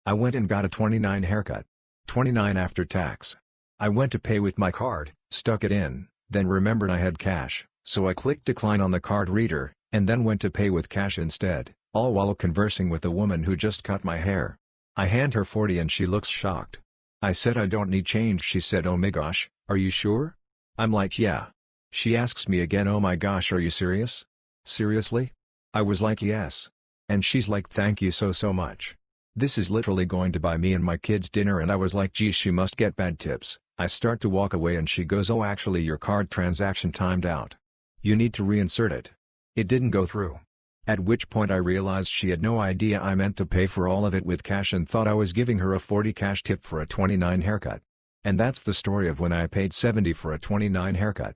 I went and got a 29 haircut. 29 after tax. I went to pay with my card, stuck it in, then remembered I had cash, so I clicked decline on the card reader, and then went to pay with cash instead, all while conversing with the woman who just cut my hair. I hand her 40 and she looks shocked. I said I don't need change. She said, oh my gosh, are you sure? I'm like, yeah. She asks me again, oh my gosh, are you serious? Seriously? I was like, yes. And she's like, thank you so much. This is literally going to buy me and my kids dinner. And I was like, geez, she must get bad tips. I start to walk away and she goes, oh actually your card transaction timed out. You need to reinsert it. It didn't go through. At which point I realized she had no idea I meant to pay for all of it with cash and thought I was giving her a 40 cash tip for a 29 haircut. And that's the story of when I paid 70 for a 29 haircut.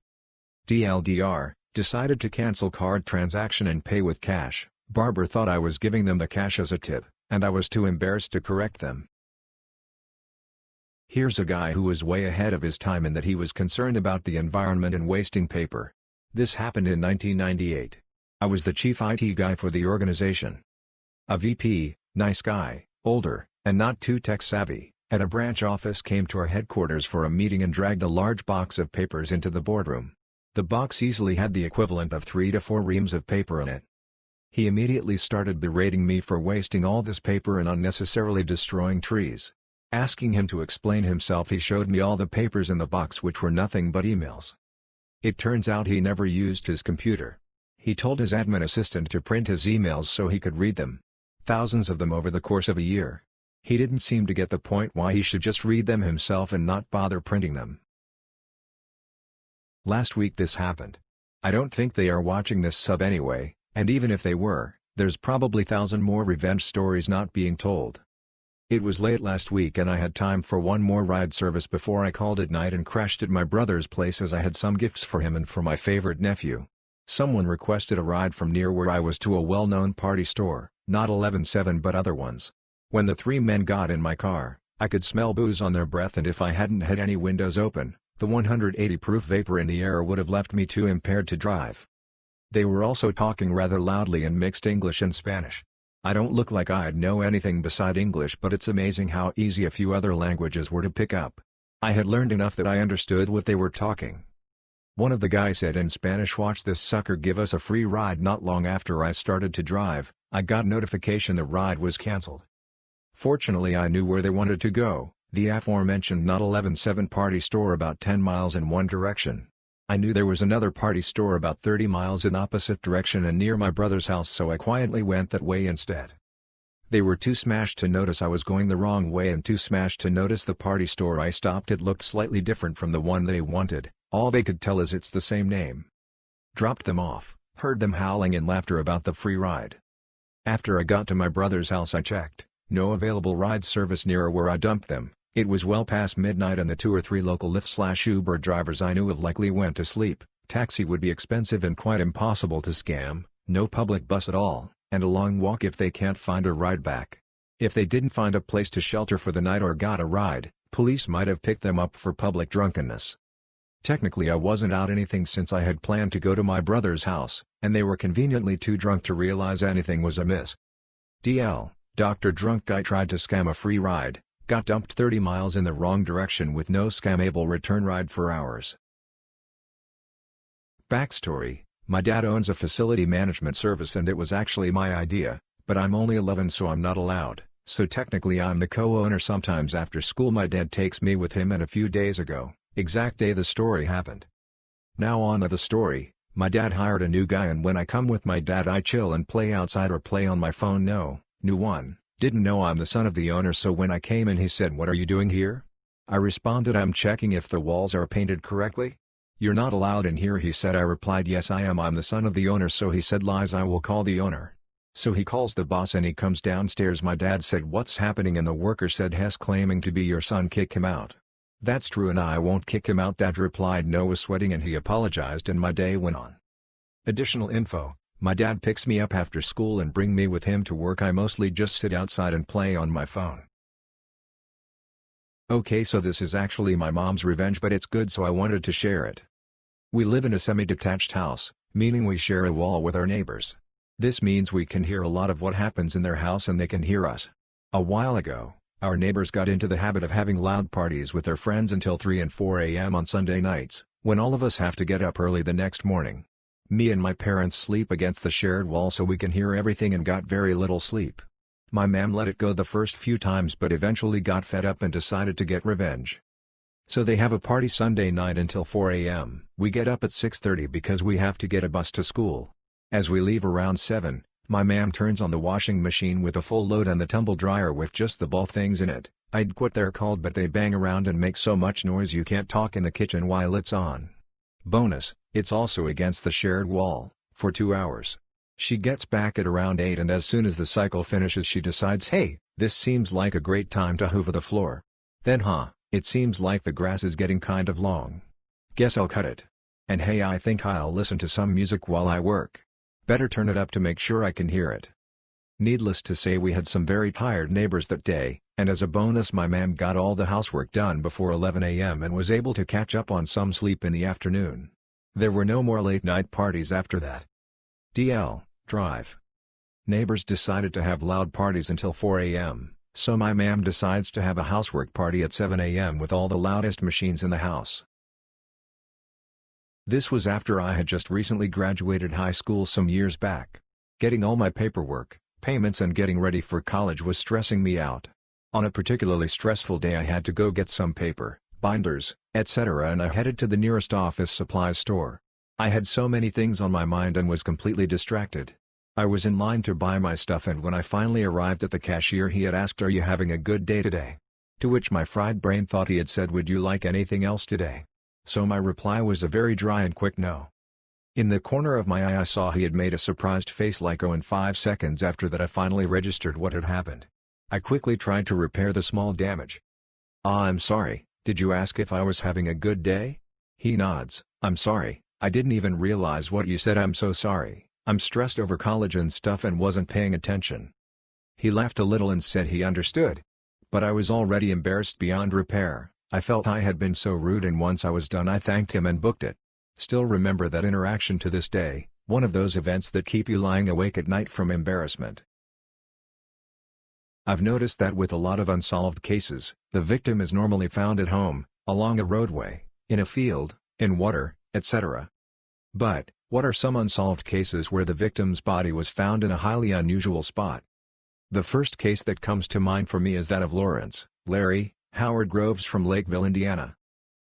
DLDR, decided to cancel card transaction and pay with cash. Barber thought I was giving them the cash as a tip, and I was too embarrassed to correct them. Here's a guy who was way ahead of his time in that he was concerned about the environment and wasting paper. This happened in 1998. I was the chief IT guy for the organization. A VP, nice guy, older, and not too tech-savvy, at a branch office came to our headquarters for a meeting and dragged a large box of papers into the boardroom. The box easily had the equivalent of 3 to 4 reams of paper in it. He immediately started berating me for wasting all this paper and unnecessarily destroying trees. Asking him to explain himself, he showed me all the papers in the box, which were nothing but emails. It turns out he never used his computer. He told his admin assistant to print his emails so he could read them. Thousands of them over the course of a year. He didn't seem to get the point why he should just read them himself and not bother printing them. Last week this happened. I don't think they are watching this sub anyway, and even if they were, there's probably 1,000 more revenge stories not being told. It was late last week and I had time for one more ride service before I called it night and crashed at my brother's place as I had some gifts for him and for my favorite nephew. Someone requested a ride from near where I was to a well-known party store, not 11-7 but other ones. When the 3 men got in my car, I could smell booze on their breath, and if I hadn't had any windows open, the 180 proof vapor in the air would have left me too impaired to drive. They were also talking rather loudly in mixed English and Spanish. I don't look like I'd know anything beside English, but it's amazing how easy a few other languages were to pick up. I had learned enough that I understood what they were talking. One of the guys said in Spanish, watch this sucker give us a free ride. Not long after I started to drive, I got notification the ride was cancelled. Fortunately I knew where they wanted to go, the aforementioned not 11-7 party store about 10 miles in one direction. I knew there was another party store about 30 miles in opposite direction and near my brother's house, so I quietly went that way instead. They were too smashed to notice I was going the wrong way and too smashed to notice the party store I stopped at looked slightly different from the one they wanted. All they could tell is it's the same name. Dropped them off, heard them howling in laughter about the free ride. After I got to my brother's house I checked, no available ride service near where I dumped them. It was well past midnight and the 2 or 3 local Lyft/Uber drivers I knew of likely went to sleep. Taxi would be expensive and quite impossible to scam, no public bus at all, and a long walk if they can't find a ride back. If they didn't find a place to shelter for the night or got a ride, police might have picked them up for public drunkenness. Technically I wasn't out anything since I had planned to go to my brother's house, and they were conveniently too drunk to realize anything was amiss. DL, Dr. Drunk Guy tried to scam a free ride, got dumped 30 miles in the wrong direction with no scamable return ride for hours. Backstory: my dad owns a facility management service and it was actually my idea, but I'm only 11 so I'm not allowed, so technically I'm the co-owner. Sometimes after school my dad takes me with him, and a few days ago, exact day the story happened. Now on to the story. My dad hired a new guy and when I come with my dad I chill and play outside or play on my phone. No, new one. Didn't know I'm the son of the owner, so when I came in he said, "What are you doing here?" I responded, "I'm checking if the walls are painted correctly." "You're not allowed in here," he said. I replied, "Yes I am, I'm the son of the owner." So he said, "Lies, I will call the owner." So he calls the boss and he comes downstairs. My dad said, "What's happening?" And the worker said, "Hess claiming to be your son, kick him out." "That's true and I won't kick him out," Dad replied. No was sweating and he apologized and my day went on. Additional info: my dad picks me up after school and bring me with him to work. I mostly just sit outside and play on my phone. Okay, so this is actually my mom's revenge, but it's good so I wanted to share it. We live in a semi-detached house, meaning we share a wall with our neighbors. This means we can hear a lot of what happens in their house and they can hear us. A while ago, Our neighbors got into the habit of having loud parties with their friends until 3 and 4 a.m. on Sunday nights, when all of us have to get up early the next morning. Me and my parents sleep against the shared wall so we can hear everything and got very little sleep. My mom let it go the first few times but eventually got fed up and decided to get revenge. So they have a party Sunday night until 4 a.m. We get up at 6:30 because we have to get a bus to school. As we leave around 7, my mom turns on the washing machine with a full load and the tumble dryer with just the ball things in it. I'd quit they're called but they bang around and make so much noise you can't talk in the kitchen while it's on. Bonus, it's also against the shared wall, for 2 hours. She gets back at around 8 and as soon as the cycle finishes she decides, hey, this seems like a great time to hoover the floor. Then it seems like the grass is getting kind of long. Guess I'll cut it. And hey, I think I'll listen to some music while I work. Better turn it up to make sure I can hear it. Needless to say we had some very tired neighbors that day, and as a bonus my mom got all the housework done before 11 a.m. and was able to catch up on some sleep in the afternoon. There were no more late night parties after that. DL, drive. Neighbors decided to have loud parties until 4 a.m., so my mom decides to have a housework party at 7 a.m. with all the loudest machines in the house. This was after I had just recently graduated high school some years back. Getting all my paperwork, payments and getting ready for college was stressing me out. On a particularly stressful day I had to go get some paper, binders, etc. and I headed to the nearest office supplies store. I had so many things on my mind and was completely distracted. I was in line to buy my stuff and when I finally arrived at the cashier he had asked, "Are you having a good day today?" To which my fried brain thought he had said, "Would you like anything else today?" So my reply was a very dry and quick no. In the corner of my eye I saw he had made a surprised face like oh, and 5 seconds after that I finally registered what had happened. I quickly tried to repair the small damage. I'm sorry, did you ask if I was having a good day?" He nods. "I'm sorry, I didn't even realize what you said. I'm so sorry, I'm stressed over college and stuff and wasn't paying attention." He laughed a little and said he understood. But I was already embarrassed beyond repair. I felt I had been so rude and once I was done I thanked him and booked it. Still remember that interaction to this day, one of those events that keep you lying awake at night from embarrassment. I've noticed that with a lot of unsolved cases, the victim is normally found at home, along a roadway, in a field, in water, etc. But, what are some unsolved cases where the victim's body was found in a highly unusual spot? The first case that comes to mind for me is that of Lawrence, Larry, Howard Groves from Lakeville, Indiana.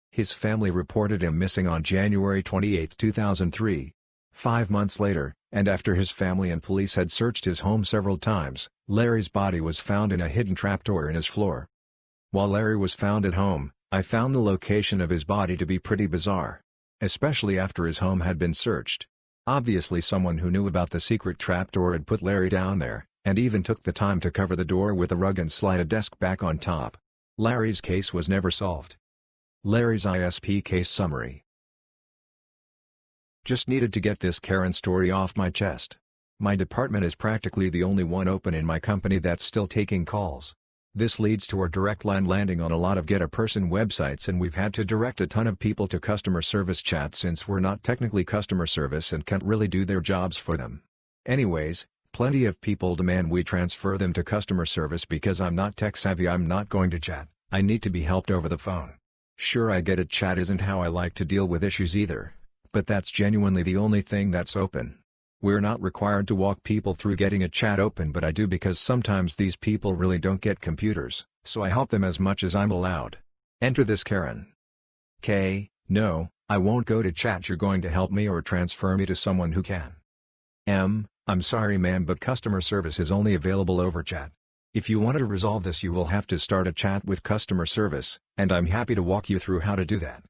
His family reported him missing on January 28, 2003. 5 months later, and after his family and police had searched his home several times, Larry's body was found in a hidden trapdoor in his floor. While Larry was found at home, I found the location of his body to be pretty bizarre. Especially after his home had been searched. Obviously someone who knew about the secret trapdoor had put Larry down there, and even took the time to cover the door with a rug and slide a desk back on top. Larry's case was never solved. Larry's ISP case summary. Just needed to get this Karen story off my chest. My department is practically the only one open in my company that's still taking calls. This leads to our direct line landing on a lot of get-a-person websites and we've had to direct a ton of people to customer service chat since we're not technically customer service and can't really do their jobs for them. Anyways, plenty of people demand we transfer them to customer service because I'm not tech savvy. I'm not going to chat, I need to be helped over the phone. Sure, I get it, chat isn't how I like to deal with issues either. But that's genuinely the only thing that's open. We're not required to walk people through getting a chat open, but I do because sometimes these people really don't get computers, so I help them as much as I'm allowed. Enter this Karen. K, no, I won't go to chat. You're going to help me or transfer me to someone who can. M, I'm sorry ma'am, but customer service is only available over chat. If you want to resolve this you will have to start a chat with customer service, and I'm happy to walk you through how to do that.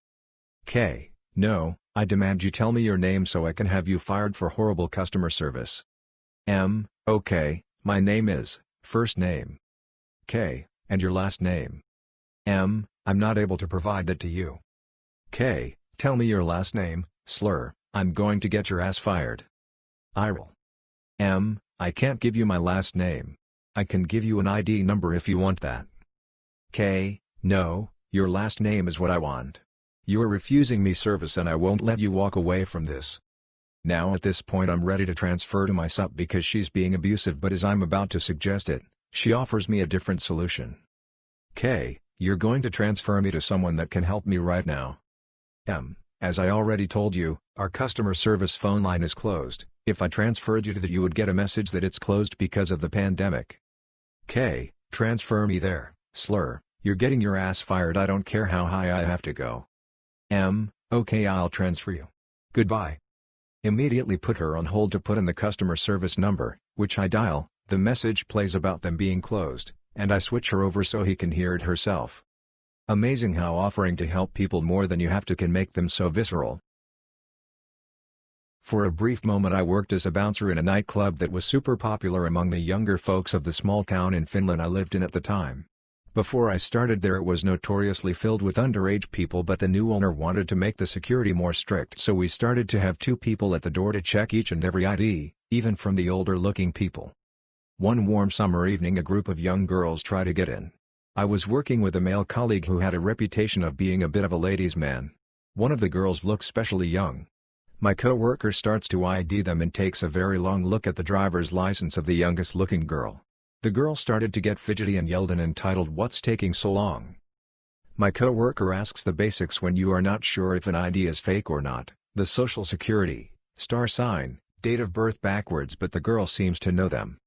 K, no, I demand you tell me your name so I can have you fired for horrible customer service. M, okay, my name is, first name. K, and your last name. M, I'm not able to provide that to you. K, tell me your last name, slur, I'm going to get your ass fired. I roll. M, I can't give you my last name. I can give you an ID number if you want that. K, no, your last name is what I want. You are refusing me service and I won't let you walk away from this. Now at this point I'm ready to transfer to my sup because she's being abusive, but as I'm about to suggest it, she offers me a different solution. K, you're going to transfer me to someone that can help me right now. M, as I already told you, our customer service phone line is closed. If I transferred you to that, you would get a message that it's closed because of the pandemic. K, transfer me there, slur, you're getting your ass fired. I don't care how high I have to go. M, okay, I'll transfer you. Goodbye. Immediately put her on hold to put in the customer service number, which I dial. The message plays about them being closed, and I switch her over so he can hear it herself. Amazing how offering to help people more than you have to can make them so visceral. For a brief moment I worked as a bouncer in a nightclub that was super popular among the younger folks of the small town in Finland I lived in at the time. Before I started there, it was notoriously filled with underage people, but the new owner wanted to make the security more strict, so we started to have 2 people at the door to check each and every ID, even from the older looking people. One warm summer evening a group of young girls tried to get in. I was working with a male colleague who had a reputation of being a bit of a ladies' man. One of the girls looked especially young. My coworker starts to ID them and takes a very long look at the driver's license of the youngest looking girl. The girl started to get fidgety and yelled and entitled, "What's taking so long?" My coworker asks the basics when you are not sure if an ID is fake or not, the social security, star sign, date of birth backwards, but the girl seems to know them.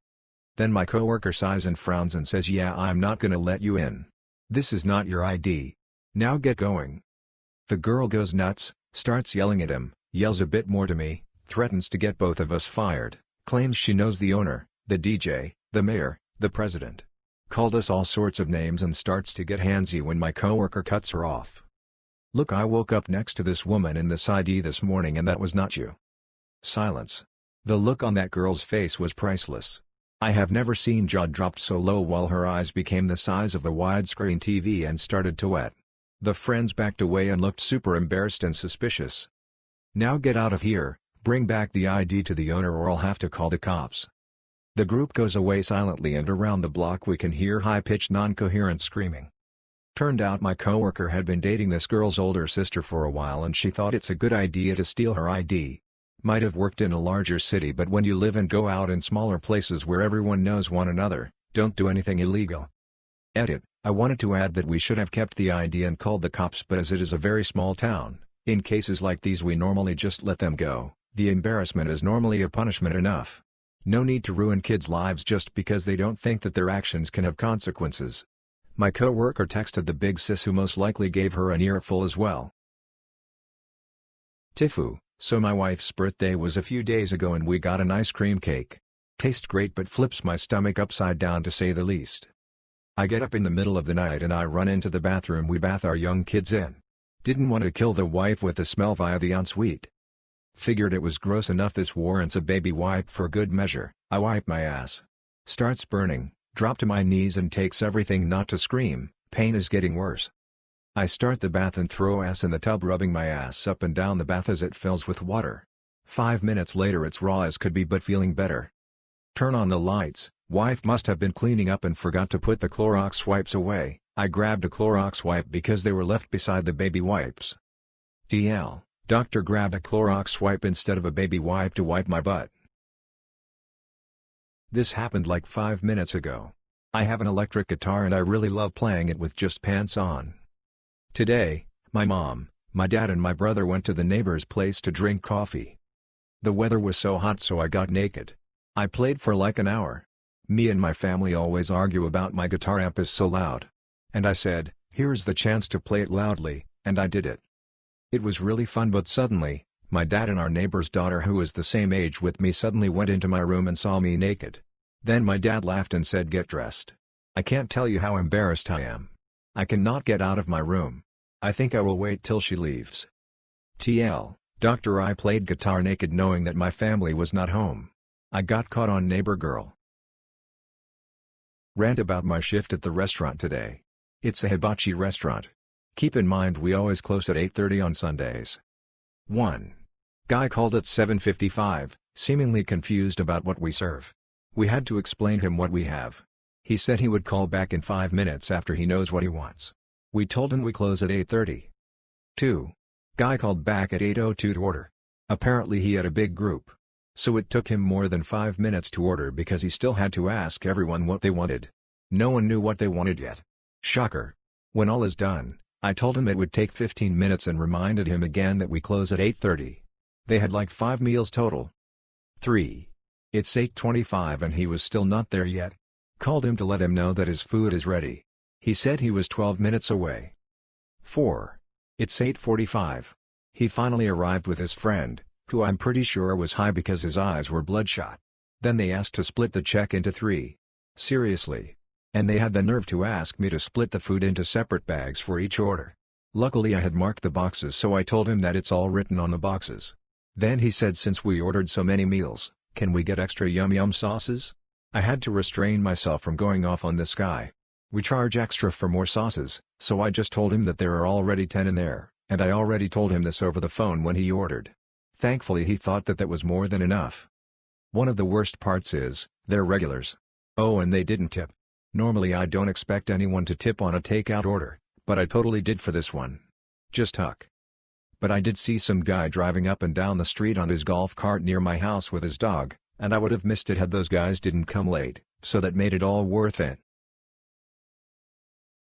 Then my coworker sighs and frowns and says, "Yeah, I'm not gonna let you in. This is not your ID. Now get going." The girl goes nuts, starts yelling at him, yells a bit more to me, threatens to get both of us fired, claims she knows the owner, the DJ, the mayor, the president. Called us all sorts of names and starts to get handsy when my coworker cuts her off. "Look, I woke up next to this woman in this ID this morning and that was not you." Silence. The look on that girl's face was priceless. I have never seen jaw dropped so low while her eyes became the size of the widescreen TV and started to wet. The friends backed away and looked super embarrassed and suspicious. "Now get out of here, bring back the ID to the owner or I'll have to call the cops." The group goes away silently and around the block we can hear high-pitched non-coherent screaming. Turned out my coworker had been dating this girl's older sister for a while and she thought it's a good idea to steal her ID. Might have worked in a larger city, but when you live and go out in smaller places where everyone knows one another, don't do anything illegal. Edit, I wanted to add that we should have kept the ID and called the cops, but as it is a very small town, in cases like these we normally just let them go. The embarrassment is normally a punishment enough. No need to ruin kids' lives just because they don't think that their actions can have consequences. My coworker texted the big sis who most likely gave her an earful as well. Tifu, so my wife's birthday was a few days ago and we got an ice cream cake. Tastes great but flips my stomach upside down to say the least. I get up in the middle of the night and I run into the bathroom we bath our young kids in. Didn't want to kill the wife with the smell via the ensuite. Figured it was gross enough this warrants a baby wipe for good measure. I wipe my ass. Starts burning, drop to my knees and takes everything not to scream, pain is getting worse. I start the bath and throw ass in the tub, rubbing my ass up and down the bath as it fills with water. 5 minutes later it's raw as could be but feeling better. Turn on the lights, wife must have been cleaning up and forgot to put the Clorox wipes away. I grabbed a Clorox wipe because they were left beside the baby wipes. TL. Doctor grabbed a Clorox wipe instead of a baby wipe to wipe my butt. This happened like 5 minutes ago. I have an electric guitar and I really love playing it with just pants on. Today, my mom, my dad and my brother went to the neighbor's place to drink coffee. The weather was so hot so I got naked. I played for like an hour. Me and my family always argue about my guitar amp is so loud. And I said, here's the chance to play it loudly, and I did it. It was really fun, but suddenly, my dad and our neighbor's daughter who is the same age with me suddenly went into my room and saw me naked. Then my dad laughed and said, "Get dressed." I can't tell you how embarrassed I am. I cannot get out of my room. I think I will wait till she leaves. TL, Doctor, I played guitar naked knowing that my family was not home. I got caught on Neighbor Girl. Rant about my shift at the restaurant today. It's a hibachi restaurant. Keep in mind we always close at 8:30 on Sundays. 1. Guy called at 7:55, seemingly confused about what we serve. We had to explain him what we have. He said he would call back in 5 minutes after he knows what he wants. We told him we close at 8:30. 2. Guy called back at 8:02 to order. Apparently he had a big group. So it took him more than 5 minutes to order because he still had to ask everyone what they wanted. No one knew what they wanted yet. Shocker. When all is done, I told him it would take 15 minutes and reminded him again that we close at 8:30. They had like 5 meals total. 3. It's 8:25 and he was still not there yet. Called him to let him know that his food is ready. He said he was 12 minutes away. 4. It's 8:45. He finally arrived with his friend, who I'm pretty sure was high because his eyes were bloodshot. Then they asked to split the check into 3. Seriously. And they had the nerve to ask me to split the food into separate bags for each order. Luckily I had marked the boxes, so I told him that it's all written on the boxes. Then he said, since we ordered so many meals, can we get extra yum sauces? I had to restrain myself from going off on this guy. We charge extra for more sauces, so I just told him that there are already 10 in there, and I already told him this over the phone when he ordered. Thankfully he thought that was more than enough. One of the worst parts is, they're regulars. Oh, and they didn't tip. Normally I don't expect anyone to tip on a takeout order, but I totally did for this one. Just huck. But I did see some guy driving up and down the street on his golf cart near my house with his dog, and I would have missed it had those guys didn't come late, so that made it all worth it.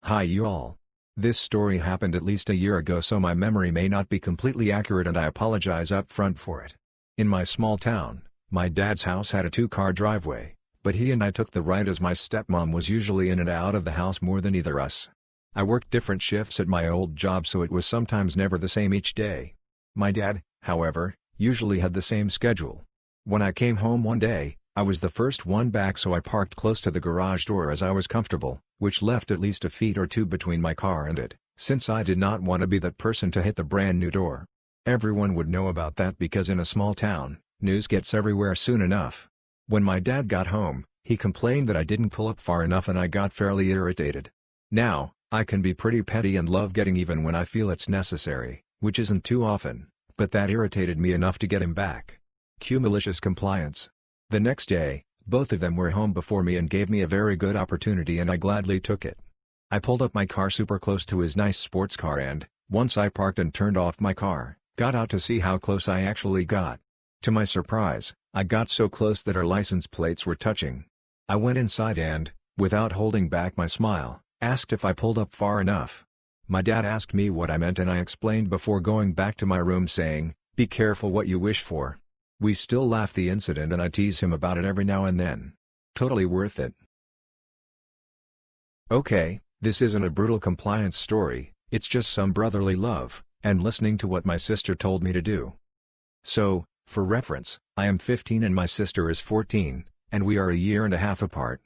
Hi you all. This story happened at least a year ago, so my memory may not be completely accurate and I apologize up front for it. In my small town, my dad's house had a 2-car driveway, but he and I took the right as my stepmom was usually in and out of the house more than either us. I worked different shifts at my old job, so it was sometimes never the same each day. My dad, however, usually had the same schedule. When I came home one day, I was the first one back, so I parked close to the garage door as I was comfortable, which left at least a feet or two between my car and it, since I did not want to be that person to hit the brand new door. Everyone would know about that because in a small town, news gets everywhere soon enough. When my dad got home, he complained that I didn't pull up far enough and I got fairly irritated. Now, I can be pretty petty and love getting even when I feel it's necessary, which isn't too often, but that irritated me enough to get him back. Cue malicious compliance. The next day, both of them were home before me and gave me a very good opportunity and I gladly took it. I pulled up my car super close to his nice sports car and, once I parked and turned off my car, got out to see how close I actually got. To my surprise, I got so close that our license plates were touching. I went inside and, without holding back my smile, asked if I pulled up far enough. My dad asked me what I meant and I explained before going back to my room, saying, "Be careful what you wish for." We still laugh the incident and I tease him about it every now and then. Totally worth it. Okay, this isn't a brutal compliance story, it's just some brotherly love, and listening to what my sister told me to do. So, for reference, I am 15 and my sister is 14, and we are a year and a half apart.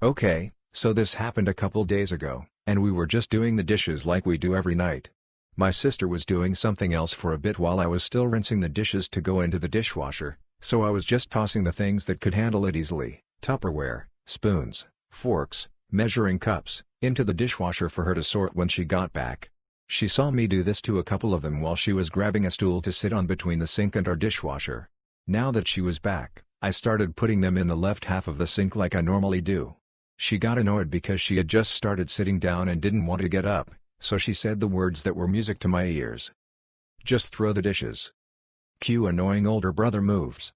Okay, so this happened a couple days ago, and we were just doing the dishes like we do every night. My sister was doing something else for a bit while I was still rinsing the dishes to go into the dishwasher, so I was just tossing the things that could handle it easily, Tupperware, spoons, forks, measuring cups, into the dishwasher for her to sort when she got back. She saw me do this to a couple of them while she was grabbing a stool to sit on between the sink and our dishwasher. Now that she was back, I started putting them in the left half of the sink like I normally do. She got annoyed because she had just started sitting down and didn't want to get up, so she said the words that were music to my ears. "Just throw the dishes." Cue annoying older brother moves.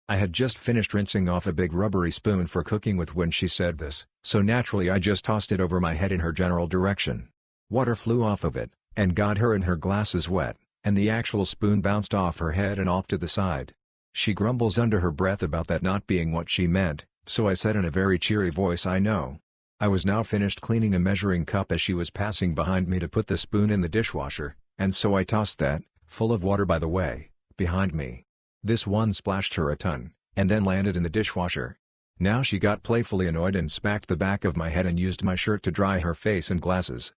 I had just finished rinsing off a big rubbery spoon for cooking with when she said this, so naturally I just tossed it over my head in her general direction. Water flew off of it, and got her and her glasses wet, and the actual spoon bounced off her head and off to the side. She grumbles under her breath about that not being what she meant, so I said in a very cheery voice, "I know." I was now finished cleaning a measuring cup as she was passing behind me to put the spoon in the dishwasher, and so I tossed that, full of water by the way, behind me. This one splashed her a ton, and then landed in the dishwasher. Now she got playfully annoyed and smacked the back of my head and used my shirt to dry her face and glasses.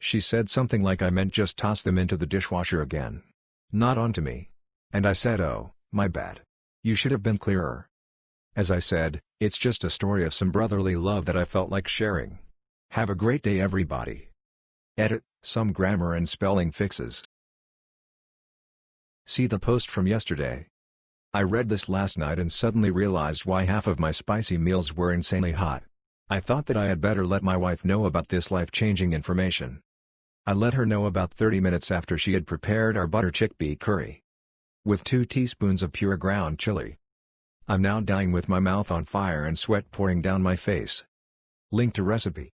She said something like I meant just toss them into the dishwasher again. Not onto me. And I said, "Oh, my bad. You should have been clearer." As I said, it's just a story of some brotherly love that I felt like sharing. Have a great day everybody. Edit, some grammar and spelling fixes. See the post from yesterday. I read this last night and suddenly realized why half of my spicy meals were insanely hot. I thought that I had better let my wife know about this life-changing information. I let her know about 30 minutes after she had prepared our butter chickpea curry. With 2 teaspoons of pure ground chili. I'm now dying with my mouth on fire and sweat pouring down my face. Link to recipe.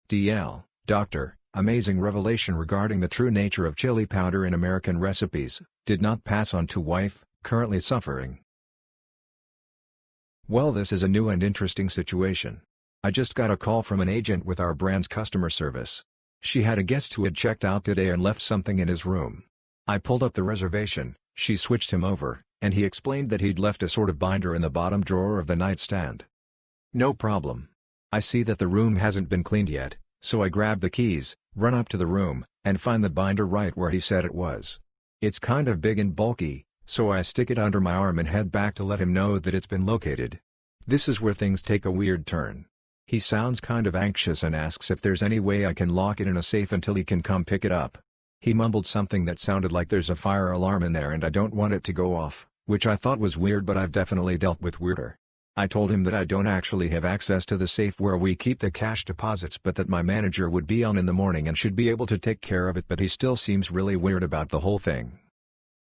DL, Doctor, amazing revelation regarding the true nature of chili powder in American recipes, did not pass on to wife, currently suffering. Well, this is a new and interesting situation. I just got a call from an agent with our brand's customer service. She had a guest who had checked out today and left something in his room. I pulled up the reservation, she switched him over, and he explained that he'd left a sort of binder in the bottom drawer of the nightstand. No problem. I see that the room hasn't been cleaned yet, so I grab the keys, run up to the room, and find the binder right where he said it was. It's kind of big and bulky, so I stick it under my arm and head back to let him know that it's been located. This is where things take a weird turn. He sounds kind of anxious and asks if there's any way I can lock it in a safe until he can come pick it up. He mumbled something that sounded like there's a fire alarm in there and I don't want it to go off, which I thought was weird, but I've definitely dealt with weirder. I told him that I don't actually have access to the safe where we keep the cash deposits, but that my manager would be on in the morning and should be able to take care of it, but he still seems really weird about the whole thing.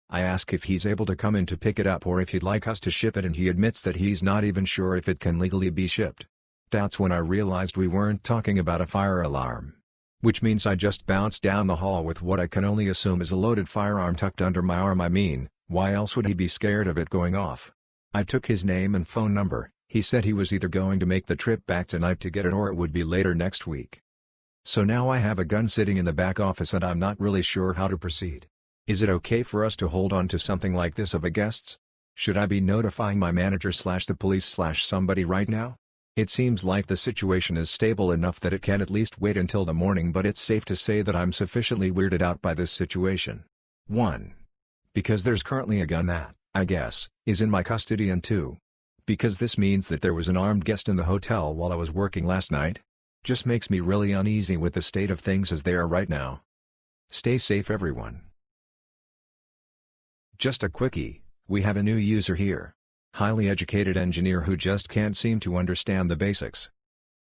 I ask if he's able to come in to pick it up or if he'd like us to ship it, and he admits that he's not even sure if it can legally be shipped. That's when I realized we weren't talking about a fire alarm. Which means I just bounced down the hall with what I can only assume is a loaded firearm tucked under my arm. I mean, why else would he be scared of it going off? I took his name and phone number. He said he was either going to make the trip back tonight to get it or it would be later next week. So now I have a gun sitting in the back office and I'm not really sure how to proceed. Is it okay for us to hold on to something like this of a guest's? Should I be notifying my manager / the police / somebody right now? It seems like the situation is stable enough that it can at least wait until the morning, but it's safe to say that I'm sufficiently weirded out by this situation. 1. Because there's currently a gun that, I guess, is in my custody, and 2. Because this means that there was an armed guest in the hotel while I was working last night. Just makes me really uneasy with the state of things as they are right now. Stay safe, everyone. Just a quickie, we have a new user here. Highly educated engineer who just can't seem to understand the basics.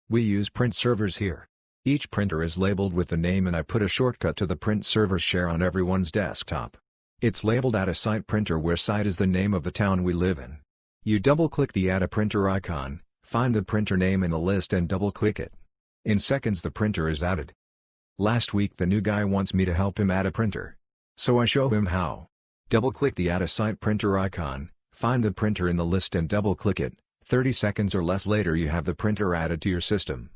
We use print servers here. Each printer is labeled with the name and I put a shortcut to the print server share on everyone's desktop. It's labeled Add a Site Printer, where site is the name of the town we live in. You double-click the Add a Printer icon, find the printer name in the list and double-click it. In seconds the printer is added. Last week the new guy wants me to help him add a printer. So I show him how. Double-click the Add a Site Printer icon, find the printer in the list and double-click it. 30 seconds or less later you have the printer added to your system.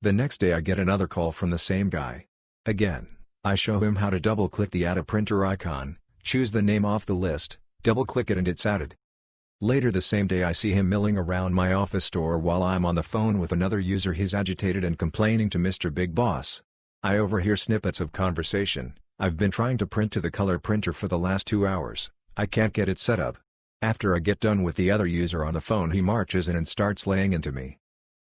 The next day I get another call from the same guy. Again, I show him how to double-click the Add a Printer icon, choose the name off the list, double-click it and it's added. Later the same day I see him milling around my office door while I'm on the phone with another user. He's agitated and complaining to Mr. Big Boss. I overhear snippets of conversation. I've been trying to print to the color printer for the last 2 hours. I can't get it set up. After I get done with the other user on the phone, he marches in and starts laying into me.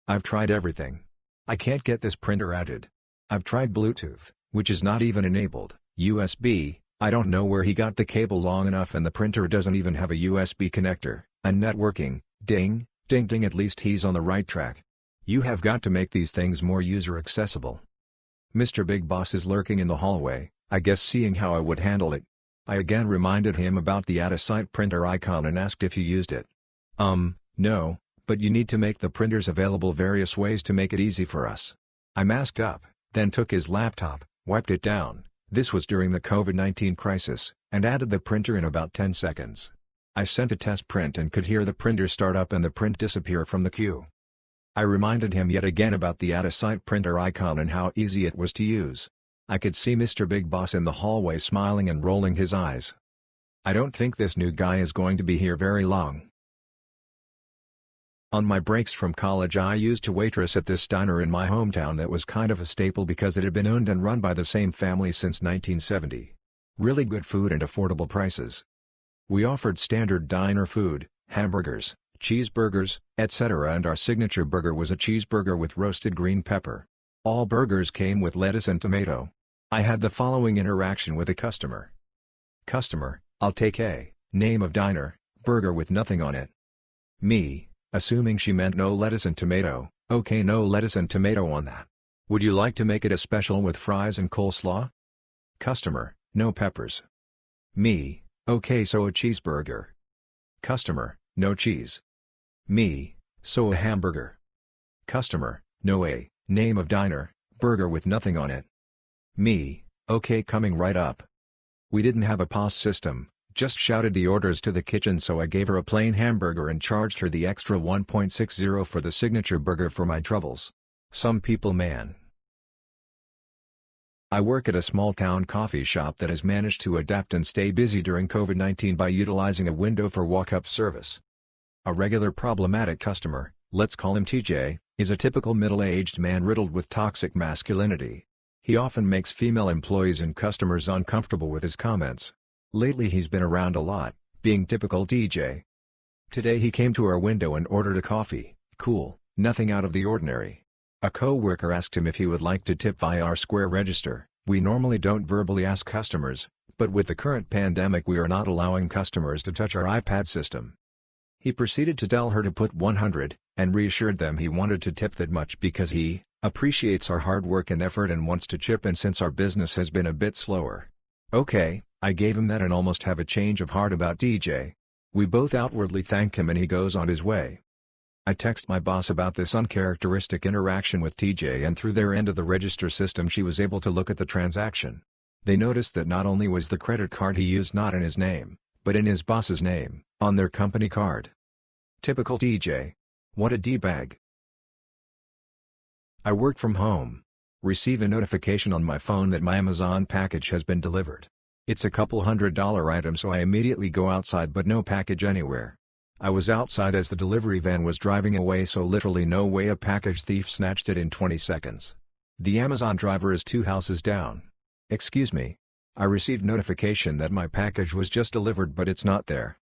I've tried everything. I can't get this printer added. I've tried Bluetooth, which is not even enabled, USB, I don't know where he got the cable long enough, and the printer doesn't even have a USB connector, and networking, ding, ding ding, at least he's on the right track. You have got to make these things more user accessible. Mr. Big Boss is lurking in the hallway, I guess seeing how I would handle it. I again reminded him about the Add a Site Printer icon and asked if he used it. No, but you need to make the printers available various ways to make it easy for us. I masked up, then took his laptop, wiped it down, this was during the COVID-19 crisis, and added the printer in about 10 seconds. I sent a test print and could hear the printer start up and the print disappear from the queue. I reminded him yet again about the Add a Site Printer icon and how easy it was to use. I could see Mr. Big Boss in the hallway smiling and rolling his eyes. I don't think this new guy is going to be here very long. On my breaks from college I used to waitress at this diner in my hometown that was kind of a staple because it had been owned and run by the same family since 1970. Really good food and affordable prices. We offered standard diner food, hamburgers, cheeseburgers, etc., and our signature burger was a cheeseburger with roasted green pepper. All burgers came with lettuce and tomato. I had the following interaction with a customer. Customer, I'll take a name of diner, burger with nothing on it. Me, assuming she meant no lettuce and tomato, okay, no lettuce and tomato on that. Would you like to make it a special with fries and coleslaw? Customer, no peppers. Me, okay, so a cheeseburger. Customer, no cheese. Me, so a hamburger. Customer, no a name of diner, Burger with nothing on it. Me, okay, coming right up. We didn't have a POS system, just shouted the orders to the kitchen, so I gave her a plain hamburger and charged her the extra 1.60 for the signature burger for my troubles. Some people, man. I work at a small-town coffee shop that has managed to adapt and stay busy during COVID-19 by utilizing a window for walk-up service. A regular problematic customer, let's call him TJ, is a typical middle-aged man riddled with toxic masculinity. He often makes female employees and customers uncomfortable with his comments. Lately he's been around a lot, being typical TJ. Today he came to our window and ordered a coffee. Cool, nothing out of the ordinary. A co-worker asked him if he would like to tip via our Square register. We normally don't verbally ask customers, but with the current pandemic we are not allowing customers to touch our iPad system. He proceeded to tell her to put 100, and reassured them he wanted to tip that much because he appreciates our hard work and effort and wants to chip in since our business has been a bit slower. Okay, I gave him that and almost have a change of heart about DJ. We both outwardly thank him and he goes on his way. I text my boss about this uncharacteristic interaction with TJ, and through their end of the register system she was able to look at the transaction. They noticed that not only was the credit card he used not in his name, but in his boss's name, on their company card. Typical TJ. What a D-bag. I work from home. Receive a notification on my phone that my Amazon package has been delivered. It's a couple $100 item, so I immediately go outside, but no package anywhere. I was outside as the delivery van was driving away, so literally no way a package thief snatched it in 20 seconds. The Amazon driver is 2 houses down. Excuse me. I received notification that my package was just delivered but it's not there.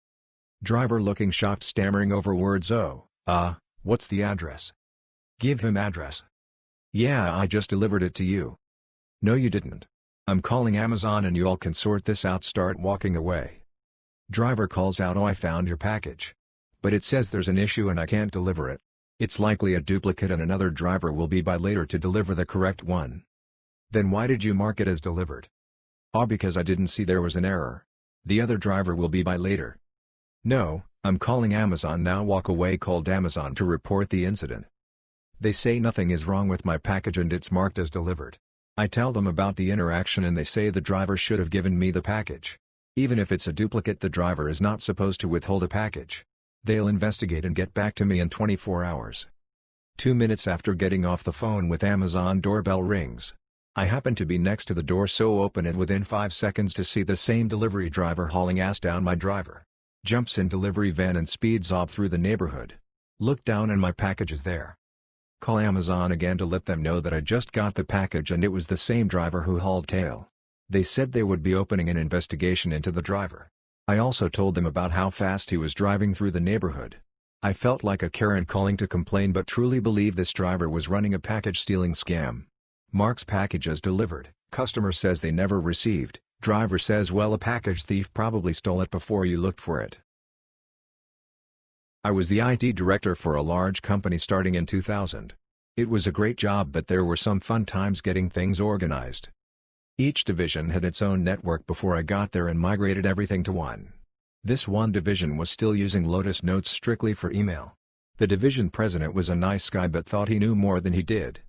Driver looking shocked, stammering over words. What's the address? Give him address. Yeah, I just delivered it to you. No you didn't. I'm calling Amazon and you all can sort this out. Start walking away. Driver calls out, I found your package. But it says there's an issue and I can't deliver it. It's likely a duplicate and another driver will be by later to deliver the correct one. Then why did you mark it as delivered? Because I didn't see there was an error. The other driver will be by later. No, I'm calling Amazon now. Walk away. Called Amazon to report the incident. They say nothing is wrong with my package and it's marked as delivered. I tell them about the interaction and they say the driver should have given me the package. Even if it's a duplicate, the driver is not supposed to withhold a package. They'll investigate and get back to me in 24 hours. 2 minutes after getting off the phone with Amazon, doorbell rings. I happen to be next to the door, so open it within 5 seconds to see the same delivery driver hauling ass down. My driver jumps in delivery van and speeds off through the neighborhood. Look down and my package is there. Call Amazon again to let them know that I just got the package and it was the same driver who hauled tail. They said they would be opening an investigation into the driver. I also told them about how fast he was driving through the neighborhood. I felt like a Karen calling to complain, but truly believe this driver was running a package stealing scam. Marks package as delivered. Customer says they never received. Driver says, well, a package thief probably stole it before you looked for it. I was the IT director for a large company starting in 2000. It was a great job, but there were some fun times getting things organized. Each division had its own network before I got there and migrated everything to one. This one division was still using Lotus Notes strictly for email. The division president was a nice guy but thought he knew more than he did.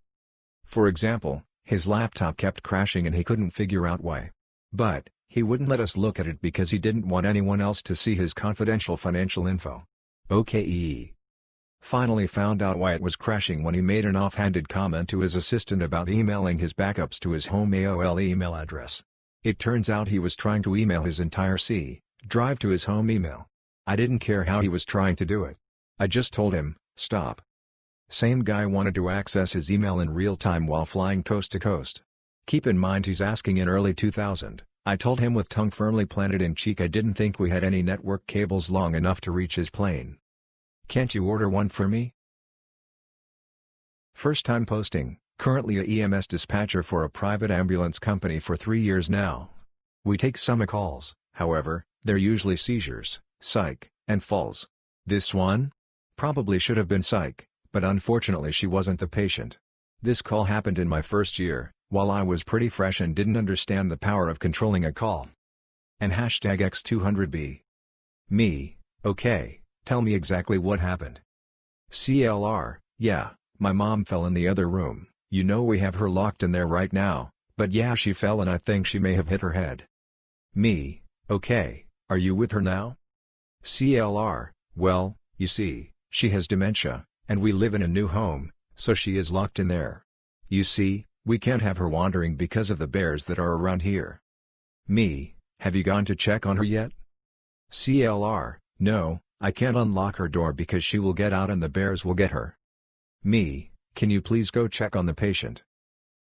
For example, his laptop kept crashing and he couldn't figure out why. But he wouldn't let us look at it because he didn't want anyone else to see his confidential financial info. Okay. Finally found out why it was crashing when he made an offhanded comment to his assistant about emailing his backups to his home AOL email address. It turns out he was trying to email his entire C drive to his home email. I didn't care how he was trying to do it. I just told him, stop. Same guy wanted to access his email in real time while flying coast to coast. Keep in mind he's asking in early 2000. I told him with tongue firmly planted in cheek I didn't think we had any network cables long enough to reach his plane. Can't you order one for me? First time posting, currently a EMS dispatcher for a private ambulance company for 3 years now. We take some calls, however, they're usually seizures, psych, and falls. This one? Probably should have been psych, but unfortunately she wasn't the patient. This call happened in my first year, while I was pretty fresh and didn't understand the power of controlling a call. And #X200B. Me, okay. Tell me exactly what happened. CLR, yeah, my mom fell in the other room, You know we have her locked in there right now, but yeah, she fell and I think she may have hit her head. Me, okay, are you with her now? CLR, well, you see, she has dementia, and we live in a new home, so she is locked in there. You see, we can't have her wandering because of the bears that are around here. Me, have you gone to check on her yet? CLR, no, I can't unlock her door because she will get out and the bears will get her. Me, can you please go check on the patient?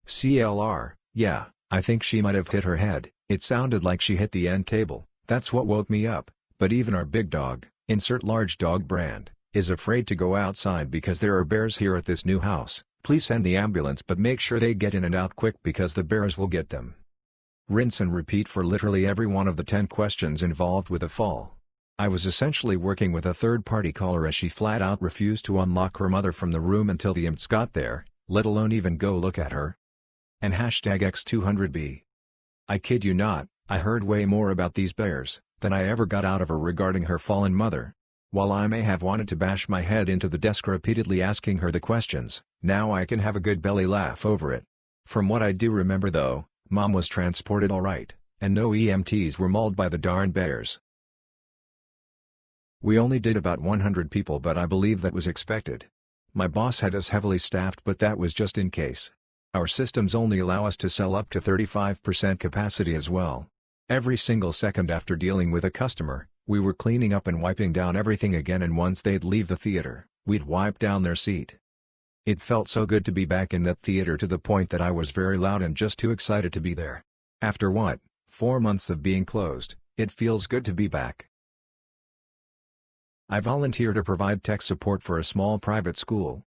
CLR, yeah, I think she might have hit her head, it sounded like she hit the end table, that's what woke me up, but even our big dog, insert large dog brand, is afraid to go outside because there are bears here at this new house. Please send the ambulance but make sure they get in and out quick because the bears will get them. Rinse and repeat for literally every one of the 10 questions involved with a fall. I was essentially working with a third-party caller as she flat out refused to unlock her mother from the room until the imps got there, let alone even go look at her. And hashtag X200B. I kid you not, I heard way more about these bears than I ever got out of her regarding her fallen mother. While I may have wanted to bash my head into the desk repeatedly asking her the questions, now I can have a good belly laugh over it. From what I do remember though, Mom was transported alright, and no EMTs were mauled by the darn bears. We only did about 100 people but I believe that was expected. My boss had us heavily staffed but that was just in case. Our systems only allow us to sell up to 35% capacity as well. Every single second after dealing with a customer, we were cleaning up and wiping down everything again, and once they'd leave the theater, we'd wipe down their seat. It felt so good to be back in that theater to the point that I was very loud and just too excited to be there. After what, 4 months of being closed, it feels good to be back. I volunteer to provide tech support for a small private school.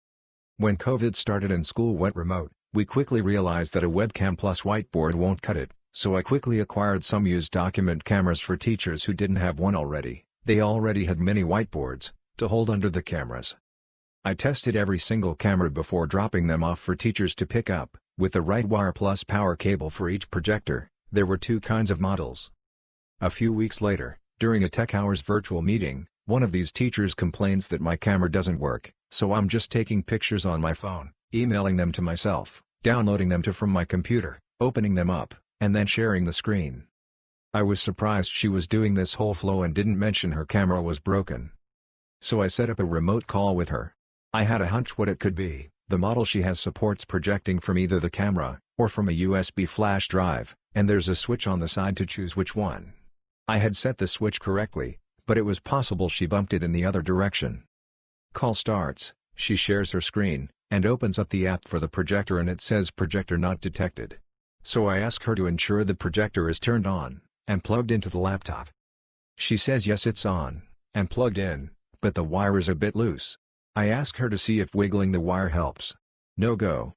When COVID started and school went remote, we quickly realized that a webcam plus whiteboard won't cut it. So I quickly acquired some used document cameras for teachers who didn't have one already. They already had mini whiteboards to hold under the cameras. I tested every single camera before dropping them off for teachers to pick up, with the right wire plus power cable for each projector. There were 2 kinds of models. A few weeks later, during a Tech Hours virtual meeting, one of these teachers complains that my camera doesn't work, so I'm just taking pictures on my phone, emailing them to myself, downloading them from my computer, opening them up, and then sharing the screen. I was surprised she was doing this whole flow and didn't mention her camera was broken. So I set up a remote call with her. I had a hunch what it could be. The model she has supports projecting from either the camera, or from a USB flash drive, and there's a switch on the side to choose which one. I had set the switch correctly, but it was possible she bumped it in the other direction. Call starts, she shares her screen, and opens up the app for the projector and it says projector not detected. So I ask her to ensure the projector is turned on, and plugged into the laptop. She says yes, it's on, and plugged in, but the wire is a bit loose. I ask her to see if wiggling the wire helps. No go.